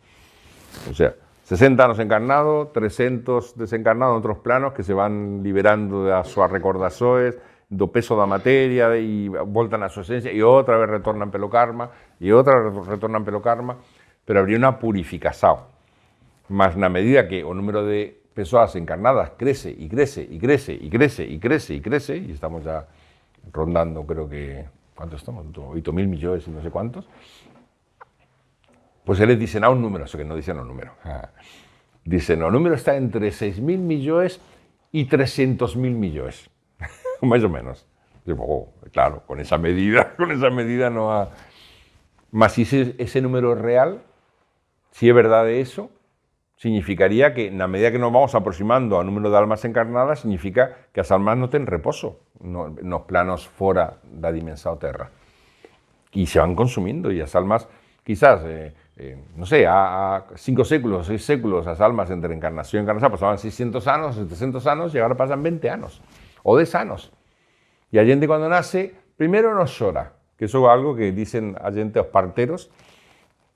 S1: O sea, 60 anos encarnado, 300 desencarnados en outros planos que se van liberando das súas recordações, do peso da materia e voltan a súa esencia e outra vez retornan pelo karma e outra vez retornan pelo karma, pero habría unha purificación. Mas na medida que o número de persoas encarnadas crece e crece e crece e crece e crece e crece, e estamos ya rondando, creo que, ¿cuánto estamos? 8.000 millones y no sé cuántos. Pues eles dicen a un número, eso que no dicen o número. Dicen, o número está entre 6.000 millones y 300.000 millones, más o menos. Digo, claro, con esa medida no ha... Mas si ese número es real, si es verdad de eso, significaría que, na medida que nos vamos aproximando ao número de almas encarnadas, significa que as almas non ten reposo nos planos fora da dimensão Terra. E se van consumindo, e as almas, quizás, non sei, há 5 séculos, 6 séculos, as almas entre encarnación e encarnación pasaban 600 anos, 700 anos, e agora pasan 20 anos, ou 10 anos. E a gente, cando nace, primeiro non xora, que iso é algo que dicen a gente, os parteros.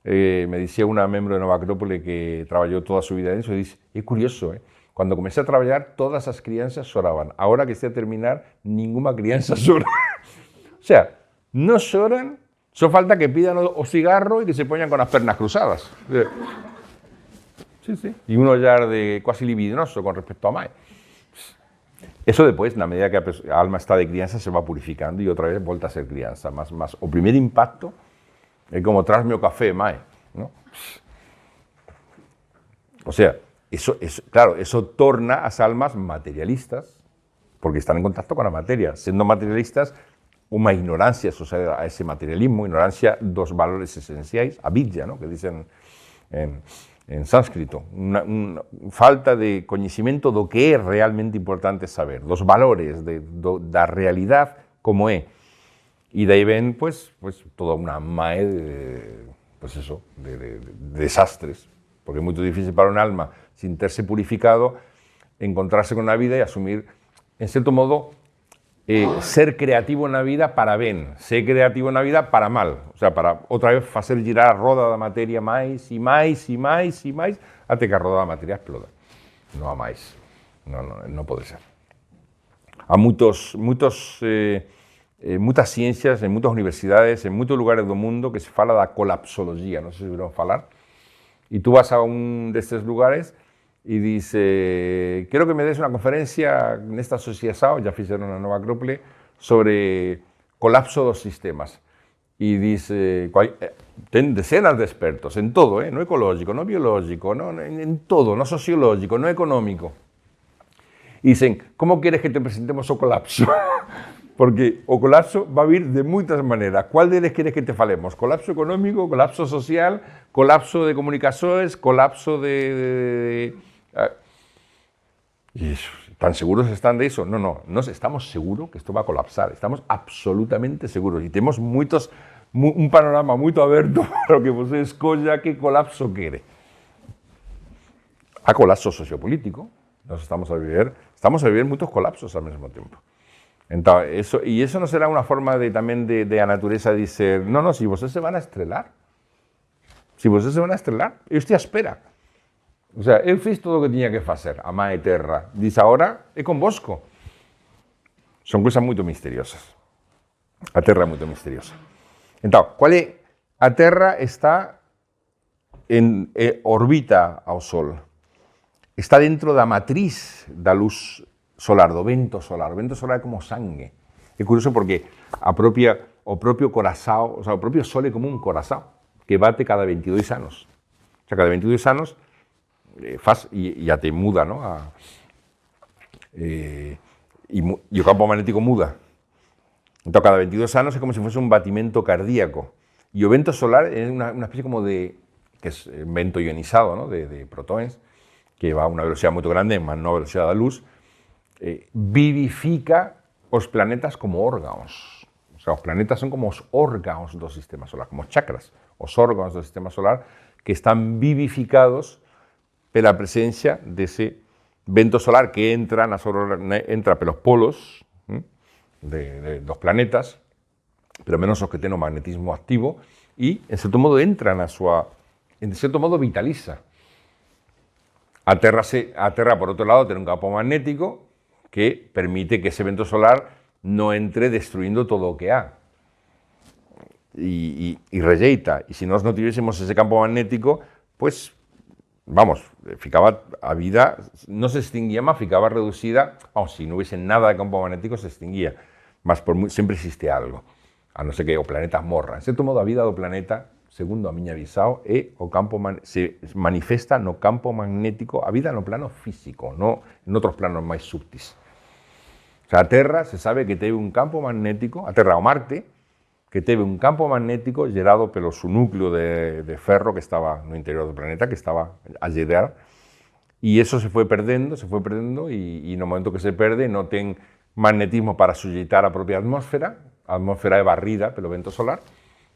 S1: Me decía una miembro de Nova Acrópole que trabajó toda su vida en eso, y dice, es curioso, cuando comencé a trabajar todas las crianzas lloraban, ahora que esté a terminar, ninguna crianza llora. O sea, no lloran, solo falta que pidan o cigarro y que se pongan con las pernas cruzadas. Sí, sí. Y uno ya de casi libidinoso con respecto a Mae. Eso después, a medida que la alma está de crianza, se va purificando y otra vez vuelve a ser crianza. Más, o primer impacto es como tráeme o café, Mae, ¿no? O sea, claro, eso torna a las almas materialistas, porque están en contacto con la materia. Siendo materialistas, una ignorancia asociada a ese materialismo, ignorancia dos valores esenciales, avidya, ¿no? Que dicen en sánscrito, una falta de conocimiento de lo que es realmente importante saber, dos valores de la realidad como es. Y de ahí ven, pues toda una mae de desastres, porque es muy difícil para un alma, sin terse purificado, encontrarse con la vida y asumir, en cierto modo, ser creativo en la vida para bien, ser creativo en la vida para mal. O sea, para otra vez hacer girar a roda da materia máis, até que a roda da materia exploda. No a máis. No puede ser. Hay muchas ciencias, en muchas universidades, en muchos lugares del mundo que se fala da colapsología, no sé si oyeron falar, y tú vas a un de estos lugares y dice, quiero que me des una conferencia en esta sociedad, ya hicieron una Nova Acrópole, sobre colapso de los sistemas. Y dice, ten decenas de expertos en todo, no ecológico, no biológico, en todo, no sociológico, no económico. Y dicen, ¿cómo quieres que te presentemos o colapso? Porque o colapso va a vir de muchas maneras. ¿Cuál de ellos quieres que te falemos? ¿Colapso económico, colapso social, colapso de comunicaciones, colapso ¿Y eso? ¿Tan seguros están de eso? No estamos seguros que esto va a colapsar. Estamos absolutamente seguros. Y tenemos un panorama muy abierto para que usted escoja qué colapso quiere. Hay colapso sociopolítico. Estamos a vivir muchos colapsos al mismo tiempo. Entonces, eso no será una forma también de la naturaleza de decir, no, si ustedes se van a estrelar, yo estoy a espera. O sea, yo fiz todo lo que tenía que hacer, a Mae Terra. Dice, ahora es convosco. Son cosas muy misteriosas. La Terra es muy misteriosa. Entonces, a Terra está en órbita ao Sol. Está dentro da matriz da luz solar, do vento solar. O vento solar é como sangue. É curioso porque o propio corazón, o sea, o propio Sol é como un corazón que bate cada 22 anos. O sea, cada 22 anos ya te muda, ¿no? Y el campo magnético muda. Entonces, cada 22 anos es como si fuese un batimento cardíaco. Y el vento solar es una especie como que es un vento ionizado, ¿no? de protones, que va a una velocidad muy grande, más no velocidad de luz, vivifica los planetas como órganos. O sea, los planetas son como los órganos del sistema solar, como chakras, los órganos del sistema solar que están vivificados por la presencia de ese vento solar que entra por los polos de los planetas, pero menos los que tienen un magnetismo activo, y en cierto modo entran en cierto modo vitaliza. A Terra, por otro lado, tiene un campo magnético que permite que ese vento solar no entre destruyendo todo lo que hay. Y rejeita. Y si no tuviésemos ese campo magnético, pues, vamos, a vida no se extinguía más, ficaba reducida. Vamos, si no hubiese nada de campo magnético, se extinguía. Mas siempre existe algo. A no ser que o planeta morra. En cierto modo, a vida do planeta, segundo a miña visao, se manifesta no campo magnético, a vida no plano físico, no en otros planos más subtis. O sea, a Terra se sabe que tiene un campo magnético, a Terra o Marte, que tiene un campo magnético gerado pelo su núcleo de ferro que estaba no interior del planeta, que estaba a girar, y eso se fue perdendo, y no momento que se perde non ten magnetismo para suxeitar a propia atmósfera é barrida pelo vento solar,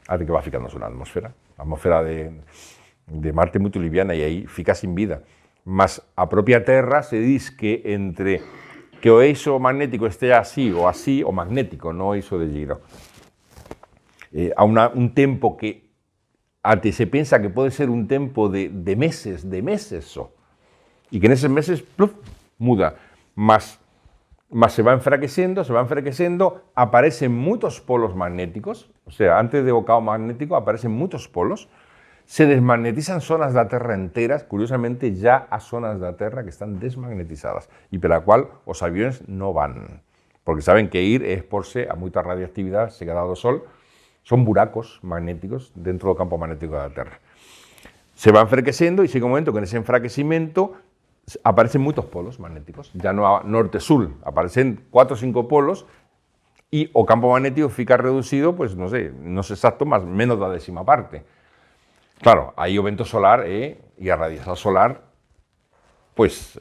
S1: até que va ficándose unha atmósfera. A atmósfera de Marte é moito liviana e aí fica sin vida. Mas a propia Terra se diz que entre que o eixo magnético este así, o magnético, non o eixo de giro, a un tempo que até se pensa que pode ser un tempo de meses só, e que neses meses pluf, muda, mas se va enfraquecendo, aparecen moitos polos magnéticos, o sea, antes de o cao magnético aparecen moitos polos, se desmagnetizan zonas da Terra enteras, curiosamente ya a zonas da Terra que están desmagnetizadas, e pela cual os aviones non van, porque saben que ir é exporse a moita radioactividade chegada do Sol, son buracos magnéticos dentro do campo magnético da Terra. Se va enfraquecendo e chega un momento que nese enfraquecimento aparecen moitos polos magnéticos, ya no a norte-sur, aparecen 4 ou 5 polos e o campo magnético fica reducido, pues non sei exacto, mas menos da 10ª parte. Claro, aí o vento solar e a radiación solar pues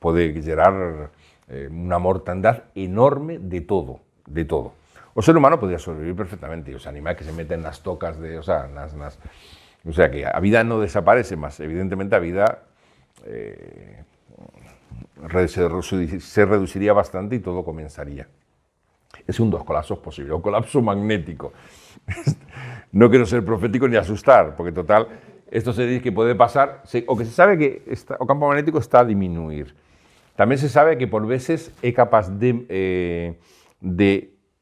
S1: pode gerar unha mortandad enorme de todo. O ser humano podría sobrevivir perfectamente, os animais que se meten nas tocas o sea, que a vida non desaparece, mas evidentemente a vida se reduciría bastante y todo comenzaría. Es un dos colapsos posible, o colapso magnético. No quiero ser profético ni asustar, porque total, esto se dice que puede pasar, o que se sabe que o campo magnético está a disminuir. También se sabe que por veces es capaz de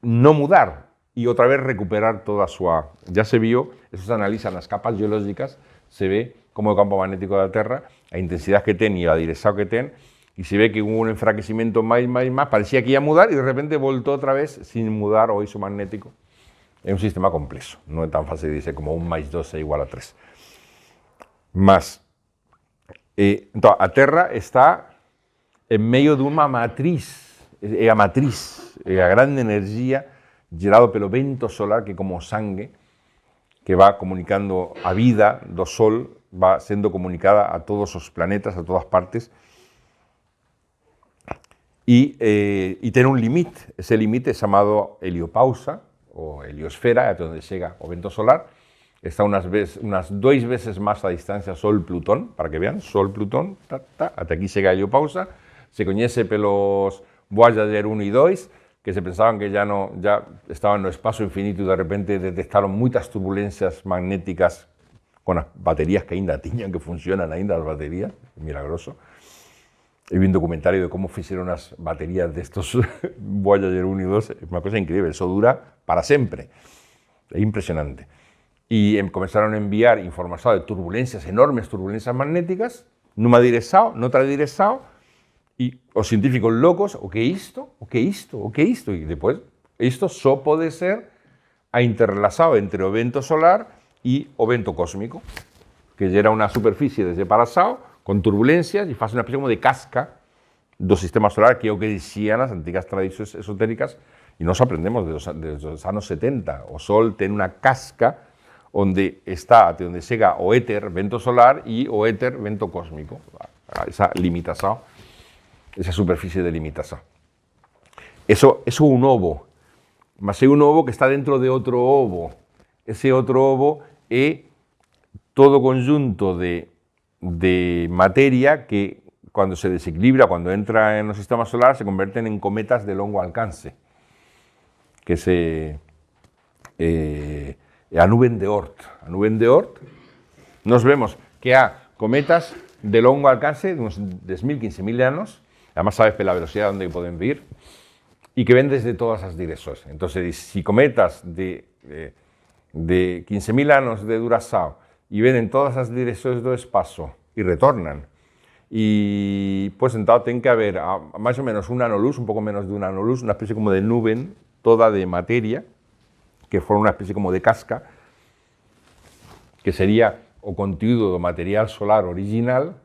S1: no mudar y otra vez recuperar toda su... Ya se vio, eso se analiza en las capas geológicas, se ve como o campo magnético da Terra, a intensidade que ten e a dirección que ten, e se ve que hubo un enfraquecimiento máis, parecía que ia mudar e de repente voltou outra vez sin mudar o eixo magnético. É un sistema complexo, non é tan fácil de dizer como 1 máis 2 é igual a 3. Mas, entón, a Terra está en medio dunha matriz, é a matriz, é a grande enerxía gerado pelo vento solar que como sangue, que va comunicando a vida do Sol, va sendo comunicada a todos os planetas, a todas partes, e ten un limite. Ese limite é chamado heliopausa, ou heliosfera, até onde chega o vento solar. Está unas 2 veces máis a distancia Sol-Plutón, para que vean, Sol-Plutón, até aquí chega a heliopausa. Se coñece pelos Voyager 1 e 2, que se pensaban que ya estaban no espacio infinito e de repente detectaron moitas turbulencias magnéticas con as baterías que ainda tiñan, que funcionan ainda as baterías, milagroso. E vi un documentario de como fixeron as baterías destos Voyager 1 e 2, é unha cosa increíble, eso dura para sempre, é impresionante. E comenzaron a enviar información de turbulencias, enormes turbulencias magnéticas, nunha dirección, noutra dirección, e os científicos locos, o que é isto? E depois, isto só pode ser a interrelación entre o vento solar e o vento cósmico, que gera unha superficie de separación con turbulencias e faz unha especie como de casca do sistema solar, que é o que dixían as antigas tradicións esotéricas, e nós aprendemos desde os anos 70. O Sol ten unha casca onde está, até onde chega o éter, vento solar, e o éter, vento cósmico. Esa limitación, esa superficie de limitación. Eso é un ovo, mas é un ovo que está dentro de outro ovo. Ese outro ovo é todo conjunto de materia que, cuando se desequilibra, cuando entra en el sistema solar, se convierten en cometas de longo alcance, que a nube de Oort. A nube de Oort, nos vemos que há cometas de longo alcance, de uns 10.000, 15.000 anos, además sabes pela velocidade onde poden vir, e que ven desde todas as direccións. Entón, si cometas de 15.000 anos de duración e ven en todas as direccións do espazo e retornan, e pues entón ten que haber máis ou menos un nanoluz, un pouco menos de un nanoluz, unha especie como de nube toda de materia, que forma unha especie como de casca, que sería o contiúdo do material solar original,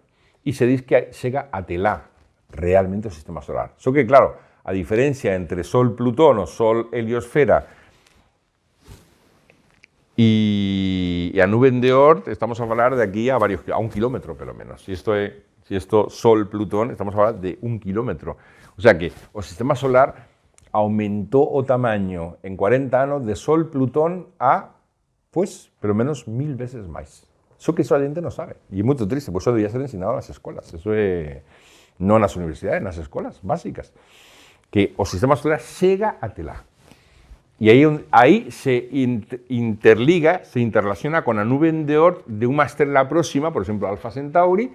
S1: e se diz que chega a telá realmente o sistema solar. Só que, claro, a diferencia entre Sol-Plutón ou Sol-Heliosfera e E a nuvem de Oort estamos a falar de aquí a 1 kilómetro, pelo menos. Si esto Sol-Plutón, estamos a falar de 1 kilómetro. O sea que o sistema solar aumentou o tamaño en 40 anos de Sol-Plutón a, pues, pelo menos 1000 veces máis. Só que iso a gente non sabe. E é moito triste, pois iso debía ser ensinado nas escolas. Iso é non nas universidades, nas escolas básicas. Que o sistema solar chega até lá. Y ahí se interliga, se interrelaciona con la nube de Oort de una estrella próxima, por ejemplo Alfa Centauri,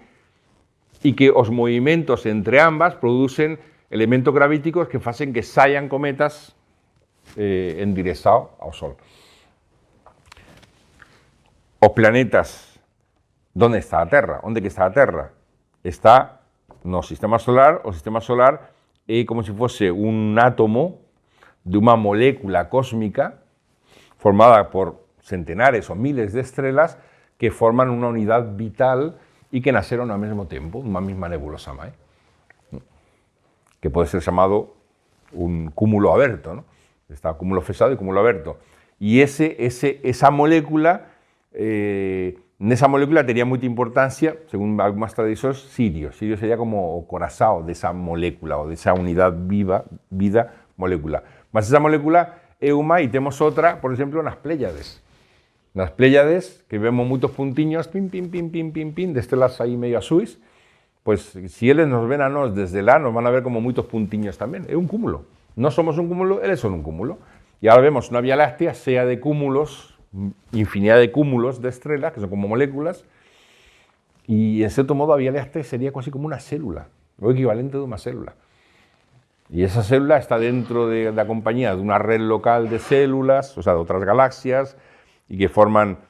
S1: y que los movimientos entre ambas producen elementos gravíticos que hacen que saian cometas enderezados ao Sol. Os planetas, ¿dónde está a Terra? ¿Dónde que está a Terra? Está no sistema solar. O sistema solar é como se fosse un átomo de una molécula cósmica formada por centenares o miles de estrellas que forman una unidad vital y que nacieron al mismo tiempo, una misma nebulosa, que puede ser llamado un cúmulo abierto, ¿no? Está cúmulo fechado y cúmulo abierto. Y esa molécula, en esa molécula tenía mucha importancia, según algunas tradiciones, Sirio. Sirio sería como o corazón de esa molécula o de esa unidad vida molécula. Mas esa molécula é unha e temos outra, por exemplo, nas Pléyades. Nas Pléyades, que vemos moitos puntiños, pim, pim, pim, pim, pim, pim, de estelas aí medio azuis, pois se eles nos ven a nós desde lá, nos van a ver como moitos puntiños tamén. É un cúmulo. Nós somos un cúmulo, eles son un cúmulo. E agora vemos unha Vía Láctea sea de cúmulos, infinidad de cúmulos de estrellas, que son como moléculas, e en certo modo a Vía Láctea sería casi como unha célula, o equivalente de unha célula. Y esa célula está dentro de la compañía de una red local de células, o sea, de otras galaxias, y que forman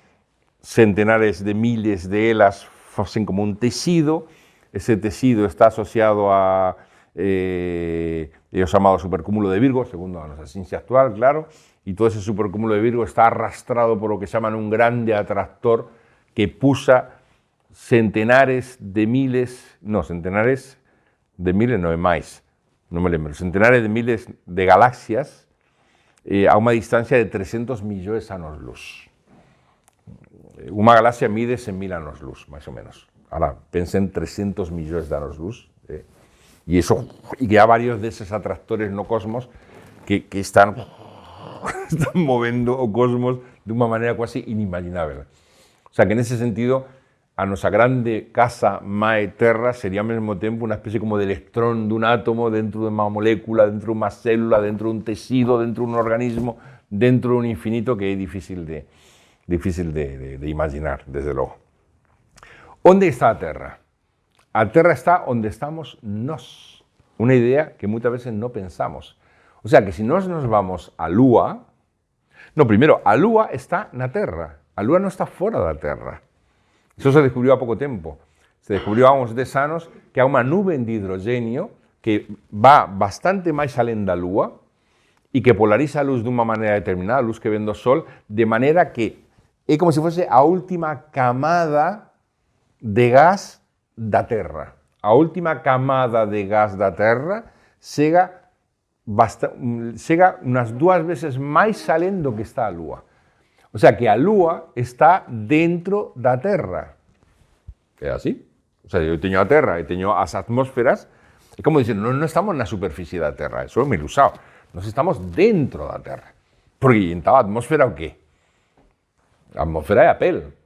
S1: centenares de miles de elas, hacen como un tejido. Ese tejido está asociado a ellos llamados supercúmulo de Virgo, según nuestra ciencia actual, claro, y todo ese supercúmulo de Virgo está arrastrado por lo que llaman un grande atractor que puxa centenares de miles, no más, no me lembro, centenares de miles de galaxias a una distancia de 300 millones de años luz. Una galaxia mide 100.000 años luz, más o menos. Ahora, pensen 300 millones de años luz. Y que hay varios de esos atractores no cosmos que están moviendo o cosmos de una manera casi inimaginable. O sea que en ese sentido, a nuestra grande casa Mae Terra sería al mismo tiempo una especie como de electrón de un átomo dentro de una molécula, dentro de una célula, dentro de un tejido, dentro de un organismo, dentro de un infinito que es difícil de imaginar, desde luego. ¿Dónde está a Terra? A Terra está donde estamos nós. Una idea que muchas veces no pensamos. O sea que si nos vamos a Lua, no, primero, a Lua está na Terra. A Lua no está fuera de la Terra. Eso se descubrió a poco tiempo. Se descubrió a uns 10 anos que hay una nube de hidrogenio que va bastante máis alén da Lua y que polariza a luz de una manera determinada, a luz que ven do Sol, de manera que é como se fose a última camada de gas da Terra. A última camada de gas da Terra chega unas 2 veces máis alén do que está a Lua. O sea que a Lua está dentro da Terra. É así. O sea, eu teño a Terra e teño as atmósferas. É como dicir, non estamos na superficie da Terra. Eso é moi ilusado. Nós estamos dentro da Terra. Porque entón a atmósfera o qué? A atmósfera é a pel.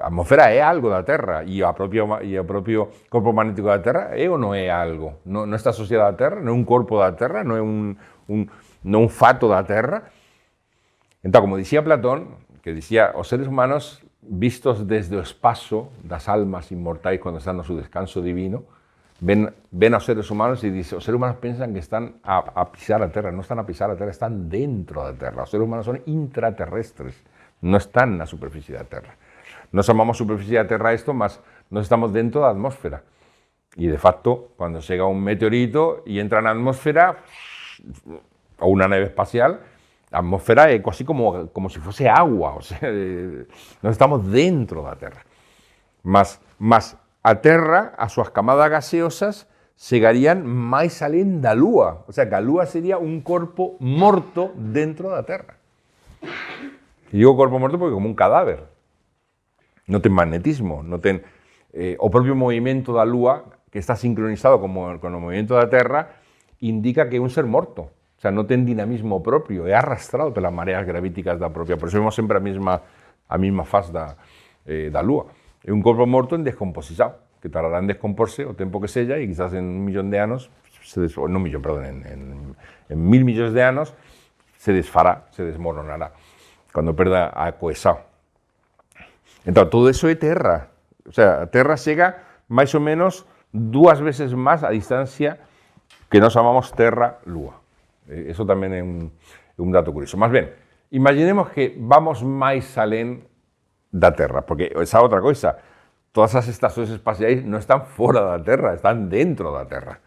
S1: A atmósfera é algo da Terra. E o propio corpo magnético da Terra é ou non é algo? Non está asociado á Terra? Non é un corpo da Terra? Non é un fato da Terra? Entonces, como decía Platón, que decía, os seres humanos vistos desde o espacio das almas inmortais cuando están en su descanso divino, ven aos seres humanos y dicen, os seres humanos piensan que están a pisar a Terra, no están a pisar a Terra, están dentro da Terra. Os seres humanos son intraterrestres, no están na superficie da Terra. Nos chamamos superficie da Terra esto, mas nos estamos dentro da atmósfera. Y de facto, cuando llega un meteorito y entra na atmósfera, o una nave espacial, a atmósfera é casi como se fose agua, o sea, nós estamos dentro da Terra. Mas a Terra, as súas camadas gaseosas, chegarían máis alén da Lúa. O sea, que a Lúa sería un corpo morto dentro da Terra. E digo corpo morto porque como un cadáver. non ten magnetismo, non ten o propio movimento da Lúa, que está sincronizado con o movimento da Terra, indica que é un ser morto. O sea, non ten dinamismo propio, é arrastrado pelas mareas gravíticas da propia. Por eso vemos sempre a mesma faz da Lúa. É un corpo morto en descomposición, que tardará en descomporse o tempo que sella, e quizás en 1 millón de anos, en 1000 millóns de anos, se desfará, se desmoronará, cando perda a cohesión. Entón, todo eso é terra. O sea, a terra chega máis ou menos 2 veces máis a distancia que nós chamamos Terra-Lúa. Eso tamén é un dato curioso. Más ben, imaginemos que vamos máis alén da Terra, porque esa outra coisa, todas as estacións espaciais non están fora da Terra, están dentro da Terra,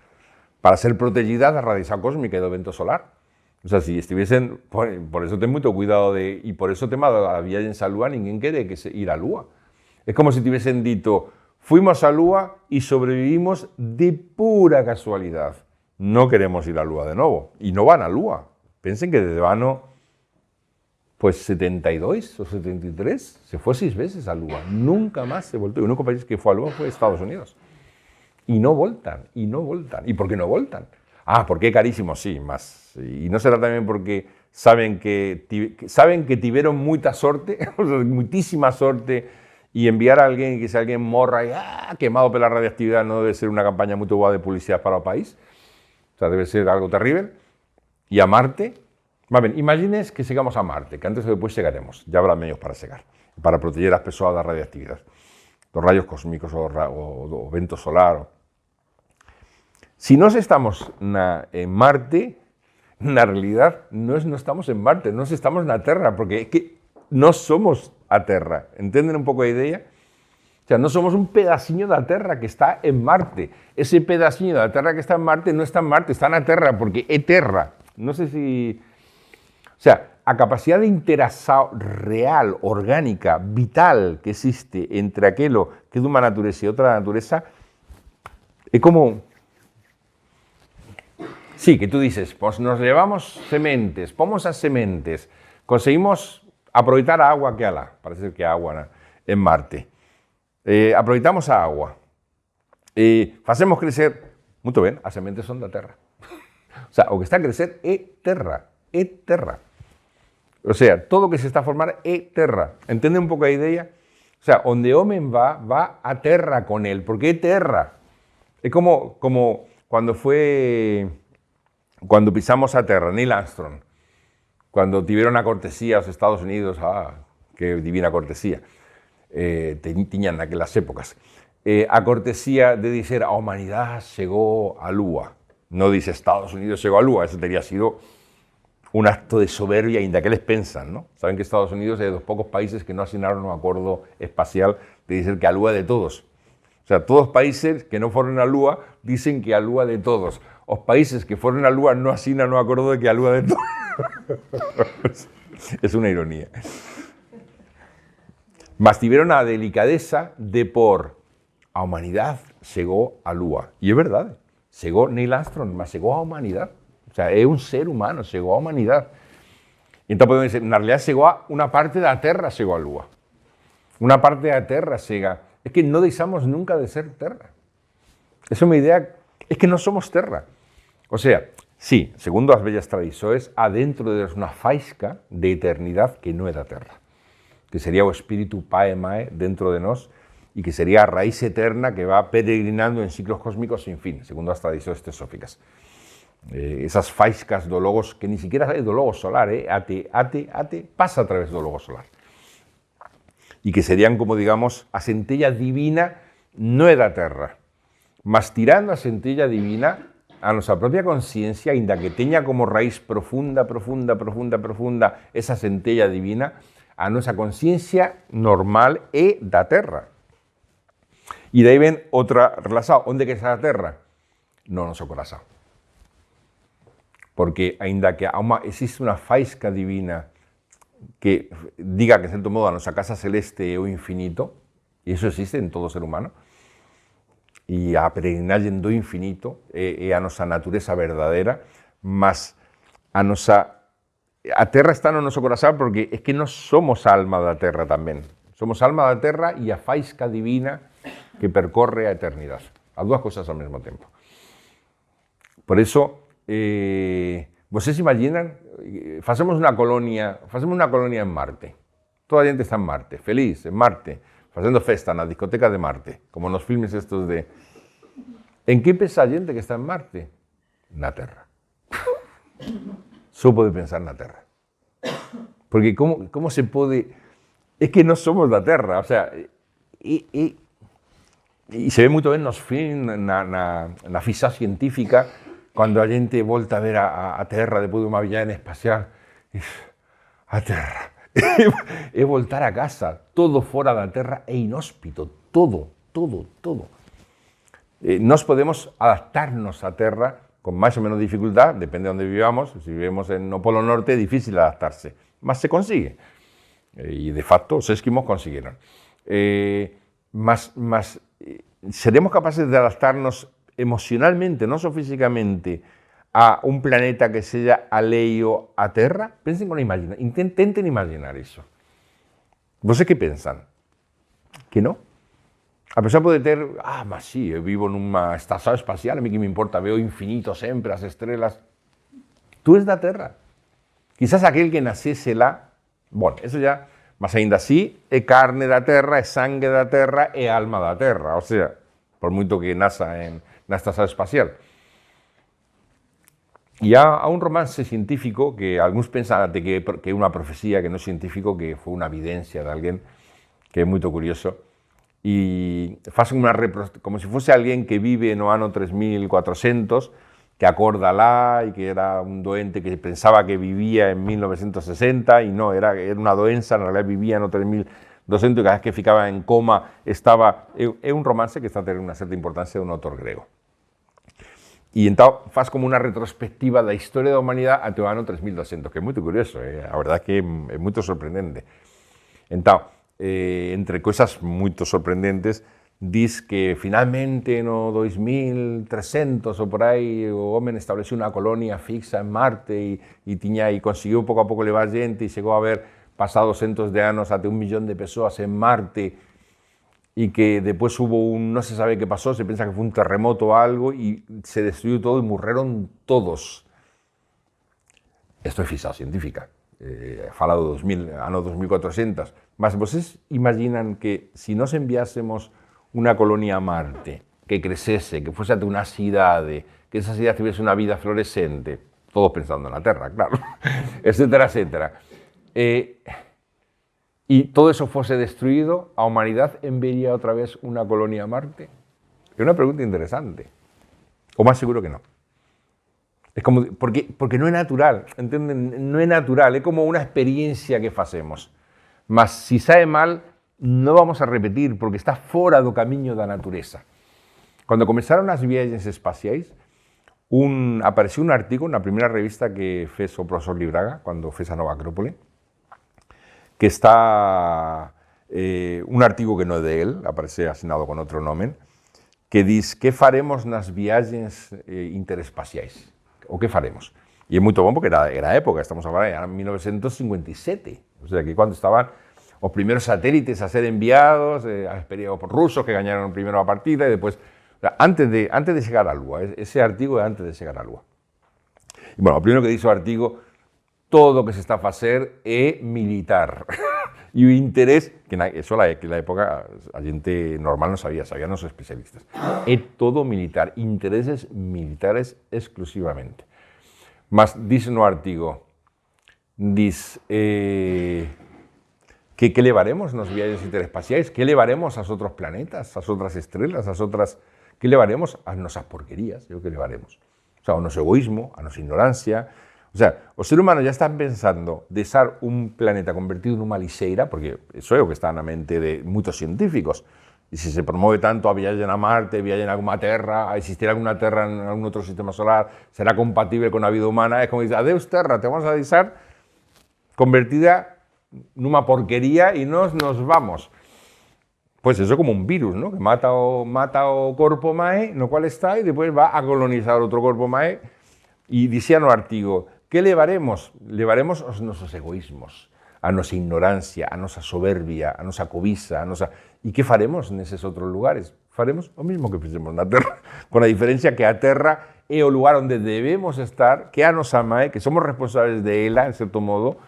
S1: para ser protegidas da radiación cósmica e do vento solar. O sea, si estuviesen, por eso ten moito cuidado e por eso o tema da viaxen á Lúa, ninguén quere que ir á Lúa. É como se tuviesen dito, fuimos á Lúa e sobrevivimos de pura casualidad. No queremos ir á Lúa de novo. E non van á Lúa. Pensen que desde o ano 72 o 73 se fue 6 veces a Lúa. Nunca más se volvió. El único país que fue a Lúa fue Estados Unidos. Y no voltan, y no voltan. ¿Y por qué no voltan? Ah, porque é carísimo, sí, más. Y no será tamén porque saben que tuvieron moita sorte, muitísima sorte, y enviar a alguien que si alguien morra y quemado por la radioactividad no debe ser una campaña muy boa de publicidad para o país. O sea, debe ser algo terrible. Y a Marte, ben, imagines que chegamos a Marte, que antes ou depois chegaremos, ya habrá medios para chegar, para proteger as persoas da radioactividade, dos rayos cósmicos ou do vento solar. Si nós estamos en Marte, na realidad non estamos en Marte, nós estamos na Terra, porque é que nós somos a Terra. Entenden un pouco a idea? O sea, nós somos un pedaciño da Terra que está en Marte. Ese pedaciño da Terra que está en Marte non está en Marte, está na Terra, porque é Terra. Non sei se... O sea, a capacidade de interación real, orgánica, vital que existe entre aquilo que é dunha natureza e outra natureza é como... Sí, que tú dices, pues nos llevamos sementes, pomos as sementes, conseguimos aproveitar a agua que há lá, parece que há agua en Marte, aproveitamos a agua, facemos crecer, muito ben, as sementes son da Terra. O sea, o que está a crecer é terra, é terra. O sea, todo o que se está a formar é terra. Entende un pouco a idea? O sea, onde o homem va a terra con él, porque é terra. É como cuando pisamos a terra, Neil Armstrong, cuando tuvieron a cortesía os Estados Unidos, que divina cortesía, tiñan naquelas épocas, a cortesía de dizer a humanidade chegou a Lúa. No dice Estados Unidos llegó a Lúa, eso tería sido un acto de soberbia, ainda que les pensan, ¿no? Saben que Estados Unidos es de los pocos países que no asignaron un acuerdo espacial de decir que a Lúa de todos. O sea, todos los países que no fueron a Lúa dicen que a Lúa de todos. Los países que fueron a Lúa no asignan un acuerdo de que a Lúa de todos. Es una ironía. Mas tuvieron a delicadeza de por a humanidad llegó a Lúa. Y es verdad. Chegou Neil Armstrong, mas chegou a humanidade. O sea, é un ser humano, chegou a humanidade. Entón podemos dizer, na realidad chegou a unha parte da Terra, chegou a Lúa. Unha parte da Terra chega. É que non deixamos nunca de ser Terra. Esa é unha idea, é que non somos Terra. O sea, sí, segundo as bellas tradições, há dentro de nós unha faisca de eternidade que non é da Terra. Que sería o espírito Pae Mae dentro de nós, y que sería a raíz eterna que va peregrinando en ciclos cósmicos sin fin, segundo as tradicións teosóficas. Esas faiscas do logos, que ni siquiera é do logos solar, ate, pasa a través do logos solar. E que serían como, digamos, a centella divina non é da Terra, mas tirando a centella divina a nosa propia conciencia, ainda que teña como raíz profunda esa centella divina, a nosa conciencia normal é da Terra. E daí ven outra relación. Onde que está a Terra? No noso corazón. Porque, aínda que existe unha faisca divina que diga que, en certo modo, a nosa casa celeste é o infinito, e iso existe en todo ser humano, e a peregrinaxe do infinito é a nosa natureza verdadeira, mas a Terra está no noso corazón porque é que nós somos alma da Terra tamén. Somos alma da terra e a faisca divina que percorre a eternidade. As dúas cousas ao mesmo tempo. Por eso, vocês imaginan, facemos unha colonia en Marte. Toda a xente está en Marte, feliz, en Marte, facendo festa na discoteca de Marte, como nos filmes estos de... En que pensa a xente que está en Marte? Na Terra. Só pode pensar na Terra. Porque como se pode... É que non somos da Terra, o sea, e se ve moito ben nos filmes, na fisa científica, cando a xente volta a ver a Terra depois de unha viaxe espacial, a Terra, é voltar a casa, todo fora da Terra é inhóspito, todo. Nós podemos adaptarnos á Terra con máis ou menos dificultad, depende de onde vivamos. Se vivemos no Polo Norte é difícil adaptarse, mas se consigue. E de facto os esquimos consiguieron. Mas seremos capaces de adaptarnos emocionalmente, non só físicamente, a un planeta que sea aleio á Terra? Pensen con imaginar, intenten imaginar iso. Vocês que pensan? Que non? A persoa pode ter, mas sí, eu vivo nunha estación espacial, a mí que me importa, veo infinito sempre, as estrelas. Tú es da Terra. Quizás aquel que nacese lá, bueno, eso ya, mas aínda así, é carne da Terra, é sangue da Terra, é alma da Terra, o sea, por moito que naza na estación espacial. E há un romance científico que algúns pensan que é unha profecía, que non é científico, que foi unha evidencia de alguén, que é moito curioso, e facen como se fose alguén que vive no ano 3400, que acorda lá e que era un doente que pensaba que vivía en 1960 e non, era unha doenza, na realidad vivía no 3200 e cada vez que ficaba en coma estaba... É un romance que está a ter unha certa importancia de un autor grego. E entón faz como unha retrospectiva da historia da humanidade até o ano 3200, que é moito curioso, a verdade é que é moito sorprendente. Entón, entre cousas moito sorprendentes, dis que finalmente no 2300 ou por aí o home estableceu unha colonia fixa en Marte e conseguiu pouco a pouco levar xente e chegou a haber pasado centos de anos até 1 millón de persoas en Marte e que despois hubo non se sabe que pasou, se pensa que foi un terremoto ou algo e se destruiu todo e morreron todos. Isto é física científica, fala do ano 2400, mas vocês imaginan que se nos enviásemos unha colonia a Marte, que crecese, que fose até unha cidade, que esa cidade tivese unha vida florescente, todos pensando na Terra, claro, etcétera, etcétera. E todo eso fose destruído, a humanidade enviaría outra vez unha colonia a Marte? É unha pregunta interesante. O máis seguro que non. É como, porque non é natural, entenden? Non é natural, é como unha experiencia que facemos. Mas si sae mal, non vamos a repetir, porque está fora do camiño da natureza. Cando comenzaron as viaxes espaciais, apareceu un artigo na primeira revista que fez o profesor Libraga, cando fez a Nova Acrópole, que está un artigo que non é de él, aparece asinado con outro nome, que dis que faremos nas viaxes interespaciais, o que faremos. E é moito bom porque era a época, estamos a falar, era 1957, o sea que cando estaban os primeiros satélites a ser enviados, os rusos que gañaron primeiro a partida e depois, antes de chegar á Lúa, ese artigo é antes de chegar á Lúa. E, bueno, o primeiro que dice o artigo, todo o que se está a facer é militar. E o interés, que naquela época a xente normal non sabían os especialistas. É todo militar, intereses militares exclusivamente. Mas dice no artigo, que levaremos nos viaxes interespaciais, que levaremos aos outros planetas, ás outras estrelas, que levaremos as nosas porquerías, é o que levaremos. O sea, o noso egoísmo, a nosa ignorancia. O sea, os seres humanos ya están pensando deixar un planeta convertido nunha lixeira, porque iso é o que está na mente de moitos científicos. E se se promove tanto a viaxe a Marte, viaxe a alguma Terra, a existir alguna Terra en algún outro sistema solar, será compatible con a vida humana, é como dice, adeus Terra, te vamos a deixar convertida nunha porquería e nos vamos. Pois eso é como un virus, ¿no? Que mata o corpo mae no cual está e depois va a colonizar outro corpo mae. E dicía no artigo, que levaremos? Levaremos os nosos egoísmos, a nosa ignorancia, a nosa soberbia, a nosa cobiza, a nosa... E que faremos neses outros lugares? Faremos o mesmo que fixemos na Terra, con a diferencia que a Terra é o lugar onde debemos estar, que é a nosa mãe, que somos responsables de ela, en certo modo.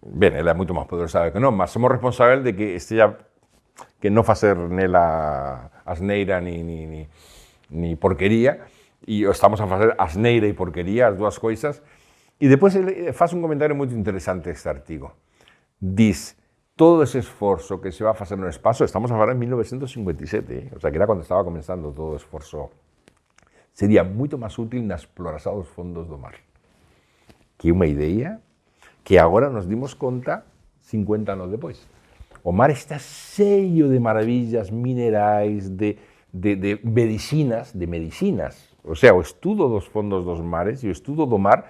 S1: Ben, ela é moito máis poderosa que non, mas somos responsables de que esteja, que non facer nela asneira ni porquería, e estamos a facer asneira e porquería, as dúas coisas. E depois ele faz un comentario moito interesante este artigo. Diz, todo ese esforzo que se va a facer no espacio, estamos a falar en 1957, o sea, que era cando estaba comenzando todo o esforzo, sería moito máis útil na exploración dos fondos do mar. Que é unha idea que agora nos dimos conta 50 anos depois. O mar está cheio de maravillas minerais, de medicinas, O sea, o estudo dos fondos dos mares e o estudo do mar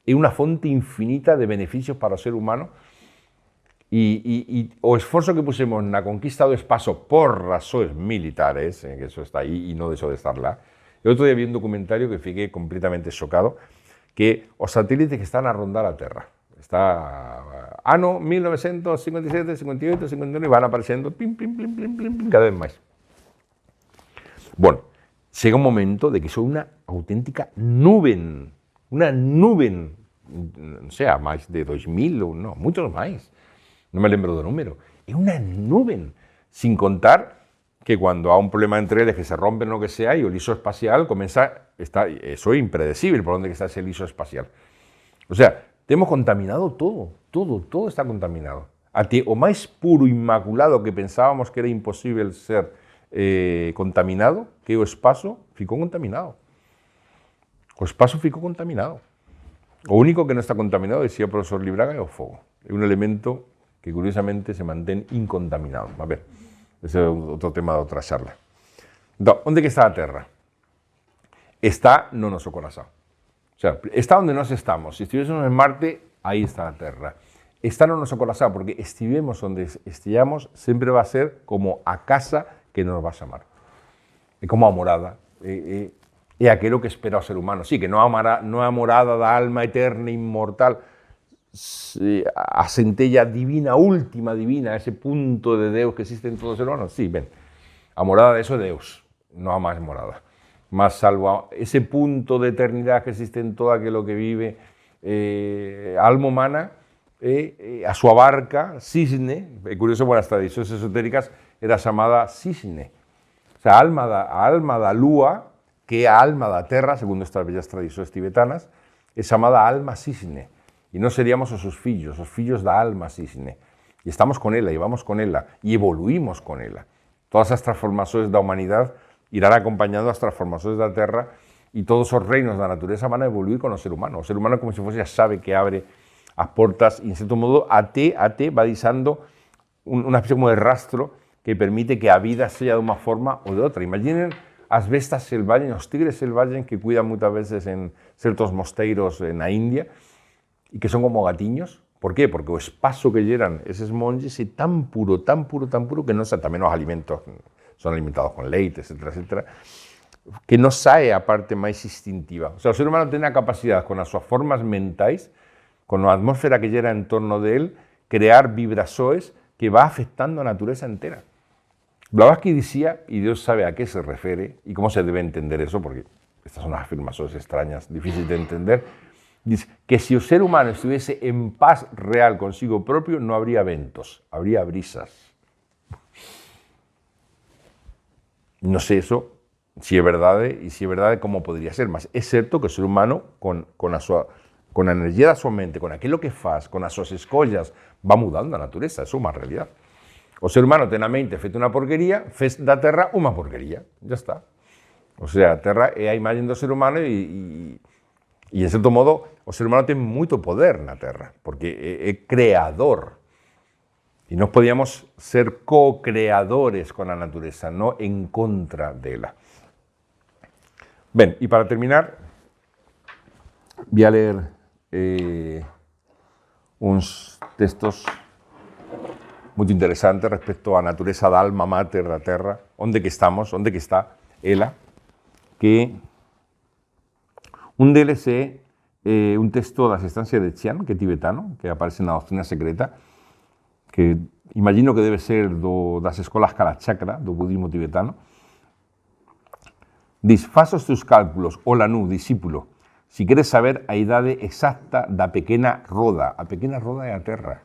S1: é unha fonte infinita de beneficios para o ser humano e o esforzo que pusemos na conquista do espacio por razóns militares, que eso está aí e non deixou de estar lá. E outro día vi un documentario que fiquei completamente xocado, que os satélites que están a rondar a Terra, está ano 1957, 58, 59, e van aparecendo pim, cada vez máis. Bueno, chega un momento de que son unha auténtica nube, non sei, máis de 2000 ou non, moitos máis, non me lembro do número, é unha nube, sin contar que cando há un problema entre eles que se rompen o que sea e o liso espacial comeza, eso é impredecible por onde está ese liso espacial. O sea, temos contaminado todo está contaminado. Até o máis puro, inmaculado que pensábamos que era imposible ser contaminado, que o espacio ficou contaminado. O espacio ficou contaminado. O único que non está contaminado, decía o profesor Libraga, é o fogo. É un elemento que curiosamente se mantén incontaminado. A ver, ese é outro tema de outra charla. Entón, onde que está a Terra? Está no noso corazón. O sea, está onde nós estamos. Se estivésemos en Marte, aí está a Terra. Está no noso corazón, porque estivemos onde estiamos, sempre va a ser como a casa que nos va a chamar. É como a morada. É aquilo que espera o ser humano. Sí, que non é a morada da alma eterna, inmortal, a centella divina, última divina, ese punto de Deus que existe en todo ser humano. Sí, ben, a morada de eso é Deus, non há máis morada. Mas salvo ese punto de eternidade que existe en todo aquilo que vive a alma humana, a súa barca, cisne, é curioso, as tradicións esotéricas era chamada cisne. O sea, a alma da lúa, que é a alma da terra, segundo estas bellas tradicións tibetanas, é chamada alma cisne. E nós seríamos os fillos da alma cisne. E estamos con ela, e vamos con ela, e evoluímos con ela. Todas as transformacións da humanidade irán acompañando as transformacións da terra e todos os reinos da natureza van a evoluir con o ser humano. O ser humano é como se fose a chave que abre as portas e, en certo modo, até va deixando unha especie como de rastro que permite que a vida sea de unha forma ou de outra. Imaginen as bestas selvagens, os tigres selvagens que cuidan moitas veces en certos mosteiros na India e que son como gatiños. Por qué? Porque o espazo que lleran eses monges é tan puro, que non tamén os alimentos son alimentados con leite, etcétera, que non sae a parte máis instintiva. O sea, o ser humano ten a capacidade, con as súas formas mentais, con a atmósfera que llera en torno de él, crear vibrações que va afectando a natureza entera. Blavatsky dicía, y Dios sabe a qué se refiere y cómo se debe entender eso, porque estas son unas afirmaciones extrañas, difíciles de entender, dice que si el ser humano estuviese en paz real consigo propio, no habría ventos, habría brisas. No sé eso, si é verdade, e se é verdade, como podría ser, mas é certo que o ser humano, con a energía da súa mente, con aquilo que faz, con as súas escollas, va mudando a natureza, eso é unha realidade. O ser humano ten a mente feita unha porquería, fez da Terra unha porquería, ya está. O sea, a Terra é a imagen do ser humano e en certo modo, o ser humano ten moito poder na Terra, porque é creador. E nós podíamos ser co-creadores con a natureza, non en contra dela. Ben, e para terminar, voy a leer uns textos moito interesante respecto á natureza da alma mater da Terra, onde que estamos, onde que está ela, que un deles é un texto das estancias de Chiang, que é tibetano, que aparece na Doctrina Secreta, que imagino que debe ser das escolas Kalachakra, do budismo tibetano. Diz, faz os teus cálculos, ola nu, discípulo, si queres saber a idade exacta da pequena roda. A pequena roda é a Terra.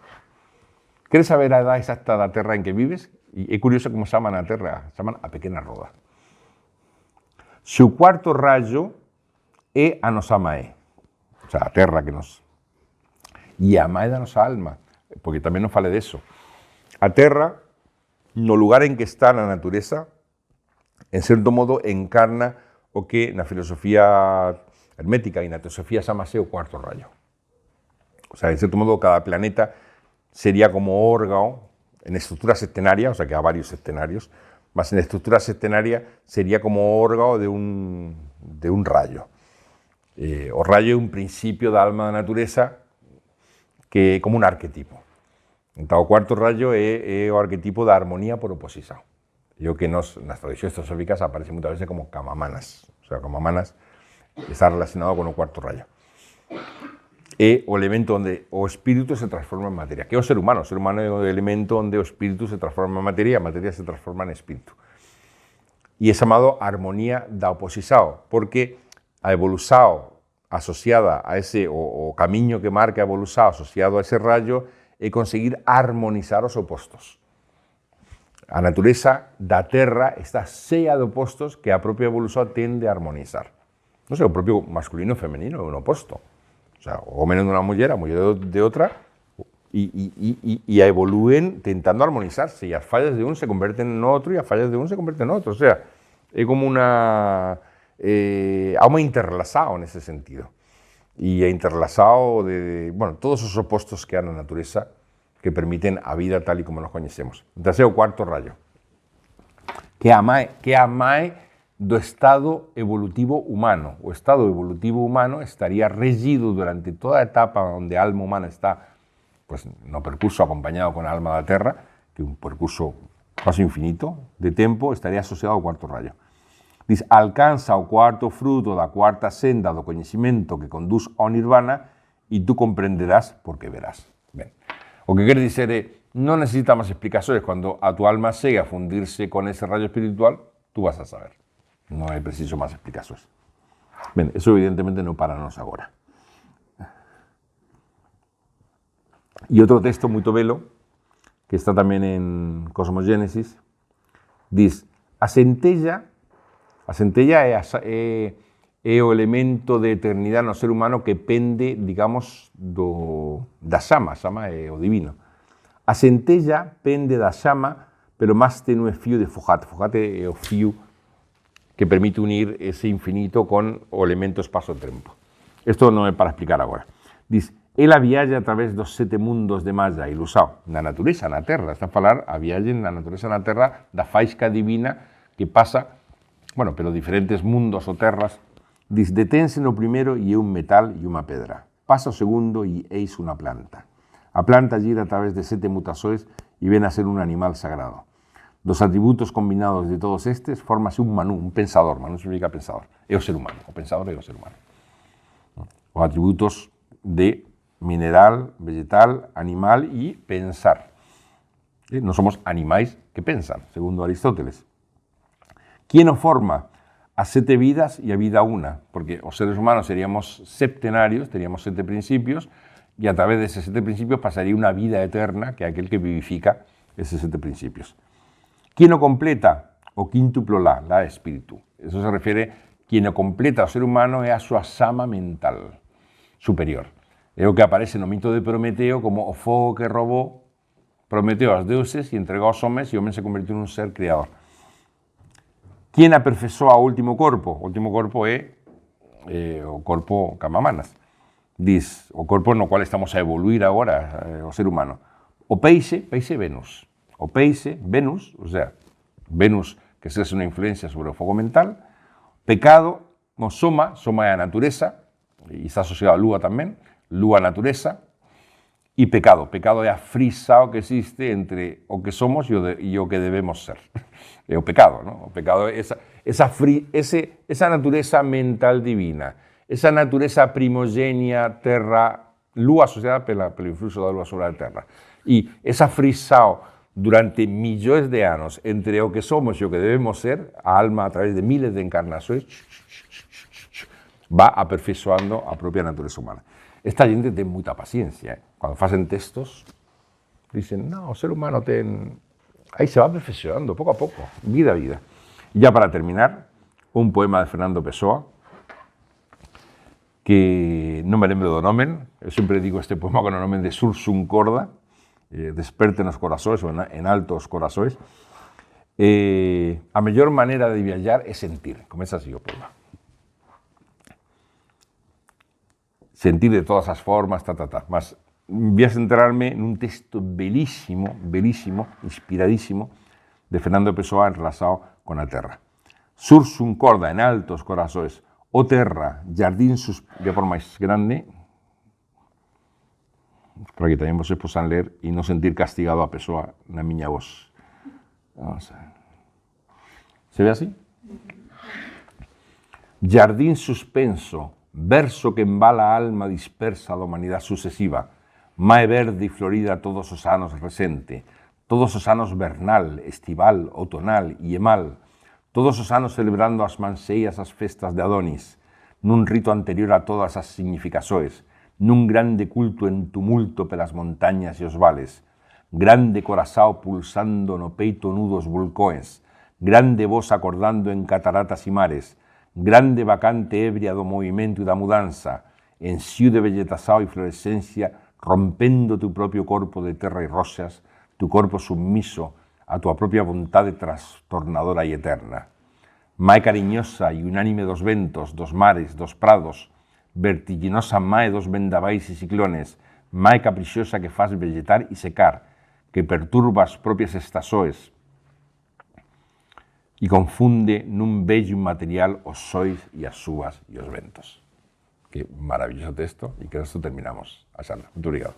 S1: Queres saber a idade exacta da Terra en que vives? E é curioso como chaman a Terra, chaman a pequena roda. Se o cuarto rayo é a nosa Mae, o sea, a Terra que nos... E a Mae da nosa alma, porque tamén nos fale deso. A Terra, no lugar en que está na natureza, en certo modo encarna o que na filosofía hermética e na teosofía chamase o cuarto rayo. O sea, en certo modo, cada planeta sería como órgano en estructura septenaria, o sea, que há varios septenarios, mas en estructura septenaria sería como órgano de un rayo. O rayo é un principio da alma da natureza que é como un arquetipo. Entón, o cuarto rayo é o arquetipo da armonía por oposición. E o que nas tradicións teosóficas aparece moitas veces como Kamamanas. O sea, Kamamanas está relacionado con o cuarto rayo. É o elemento onde o espírito se transforma en materia, que é o ser humano. O ser humano é o elemento onde o espírito se transforma en materia e a materia se transforma en espírito. E é chamado armonía da oposición, porque a evolución asociada a ese, o camiño que marca a evolución asociado a ese rayo, é conseguir armonizar os opostos. A natureza da Terra está chea de opostos que a propia evolución tende a armonizar. Non sei, o propio masculino e femenino é un oposto. O sea, o hombre de una mujer, a mujer de otra, y evolúen tentando armonizarse, y las fallas de uno se convierten en otro, y las fallas de uno se convierten en otro. O sea, es como una... algo interrelazado en ese sentido. Y interrelazado de, bueno, todos esos opuestos que hay en la naturaleza que permiten a vida tal y como nos conocemos. Entonces, o cuarto rayo. Que amae do estado evolutivo humano. O estado evolutivo humano estaría regido durante toda a etapa onde a alma humana está pues, no percurso acompañado con a alma da Terra, que é un percurso casi infinito de tempo, estaría asociado ao cuarto rayo. Diz, alcanza o cuarto fruto da cuarta senda do coñecimento que conduz ao nirvana e tú comprenderás porque verás. Ben. O que quere dizer é, non necesita máis explicacións. Cando a tu alma chegue a fundirse con ese rayo espiritual, tú vas a saber. Non é preciso máis explicacións. Ben, eso evidentemente non para nos agora. E outro texto moito belo, que está tamén en Cosmogénesis, diz, a centella é o elemento de eternidade no ser humano que pende, digamos, da xama. A xama é o divino. A centella pende da xama, pero máis tenue fío de Fujate. Fujate é o fío que permite unir ese infinito con o elemento espacio-tempo. Isto non é para explicar agora. Diz, ela viaja a través dos 7 mundos de Maya, ilusao, na natureza, na Terra. Está a falar a viaxe na natureza, na Terra, da faisca divina que pasa, bueno, pero diferentes mundos ou terras. Diz, detense no primeiro e é un metal e unha pedra. Pasa o segundo e eis unha planta. A planta gira a través de 7 mutações e ven a ser un animal sagrado. Dos atributos combinados de todos estes, fórmase un Manu, un pensador. Manu significa pensador. É o ser humano. O pensador é o ser humano. Os atributos de mineral, vegetal, animal e pensar. Non somos animais que pensan, segundo Aristóteles. ¿Quién o forma? As 7 vidas e a vida una. Porque os seres humanos seríamos septenarios, teríamos 7 principios, e a través de esos 7 principios pasaría una vida eterna, que é aquel que vivifica esos 7 principios. ¿Quién o completa? O quíntuplo la espíritu. Eso se refiere, quien o completa o ser humano é a súa xama mental superior. É o que aparece no mito de Prometeo como o fogo que robou Prometeo aos deuses e entregou aos homens e o homem se convertiu nun ser criador. ¿Quién aperfesoa o último corpo? O último corpo é o corpo Kamamanas. Diz, o corpo no cual estamos a evoluir agora, o ser humano. O peixe Venus. O peixe, Venus, o sea, Venus que exerce unha influencia sobre o fogo mental. Pecado, no soma é a natureza, e está asociado a lúa tamén, lúa natureza, e pecado. Pecado é a frisao que existe entre o que somos e o que debemos ser. É o pecado, ¿no? O pecado é esa natureza mental divina. esa natureza primogenia terra, lua asociada pelo influxo da lua sobre a terra. E esa frisao durante millóns de anos entre o que somos e o que debemos ser, a alma a través de miles de encarnações, va aperfeiçoando a propia natureza humana. Esta gente ten moita paciencia. Cando facen textos, dicen, no, o ser humano ten... Aí se va perfeccionando, pouco a pouco, vida a vida. E ya para terminar, un poema de Fernando Pessoa, que non me lembro do nomen, eu sempre digo este poema con o nomen de Sursum Corda, desperte nos corazones, ou en alto os corazones. A mellor maneira de viajar é sentir, comeza así o poema. Sentir de todas as formas, mas voy a centrarme nun texto belísimo, inspiradísimo, de Fernando Pessoa enlazado con a terra. Sursum corda en altos corazones, o terra, jardín voy a por máis grande, para que tamén vocês posan ler e non sentir castigado a Pessoa na miña voz. Vamos a ver. Se ve así? Jardín suspenso, verso que embala a alma dispersa da humanidade sucesiva, mae verde e florida todos os anos recente, todos os anos vernal, estival, outonal e emal, todos os anos celebrando as manseias as festas de Adonis, nun rito anterior a todas as significações, nun grande culto en tumulto pelas montañas e os vales, grande corazao pulsando no peito nudos vulcões, grande voz acordando en cataratas e mares, grande vacante ebria do movimento e da mudanza, en xiu de vegetação e florescencia, rompendo tu propio corpo de terra e roxas, tu corpo submiso a tua propia vontade trastornadora e eterna. Mae cariñosa e unánime dos ventos, dos mares, dos prados, vertiginosa mae dos vendavais e ciclones, mae caprichosa que faz vegetar e secar, que perturba as propias estações e confunde nun bello material os sois e as subas e os ventos. Qué maravilloso texto, y con esto terminamos a charla. Muito obrigado.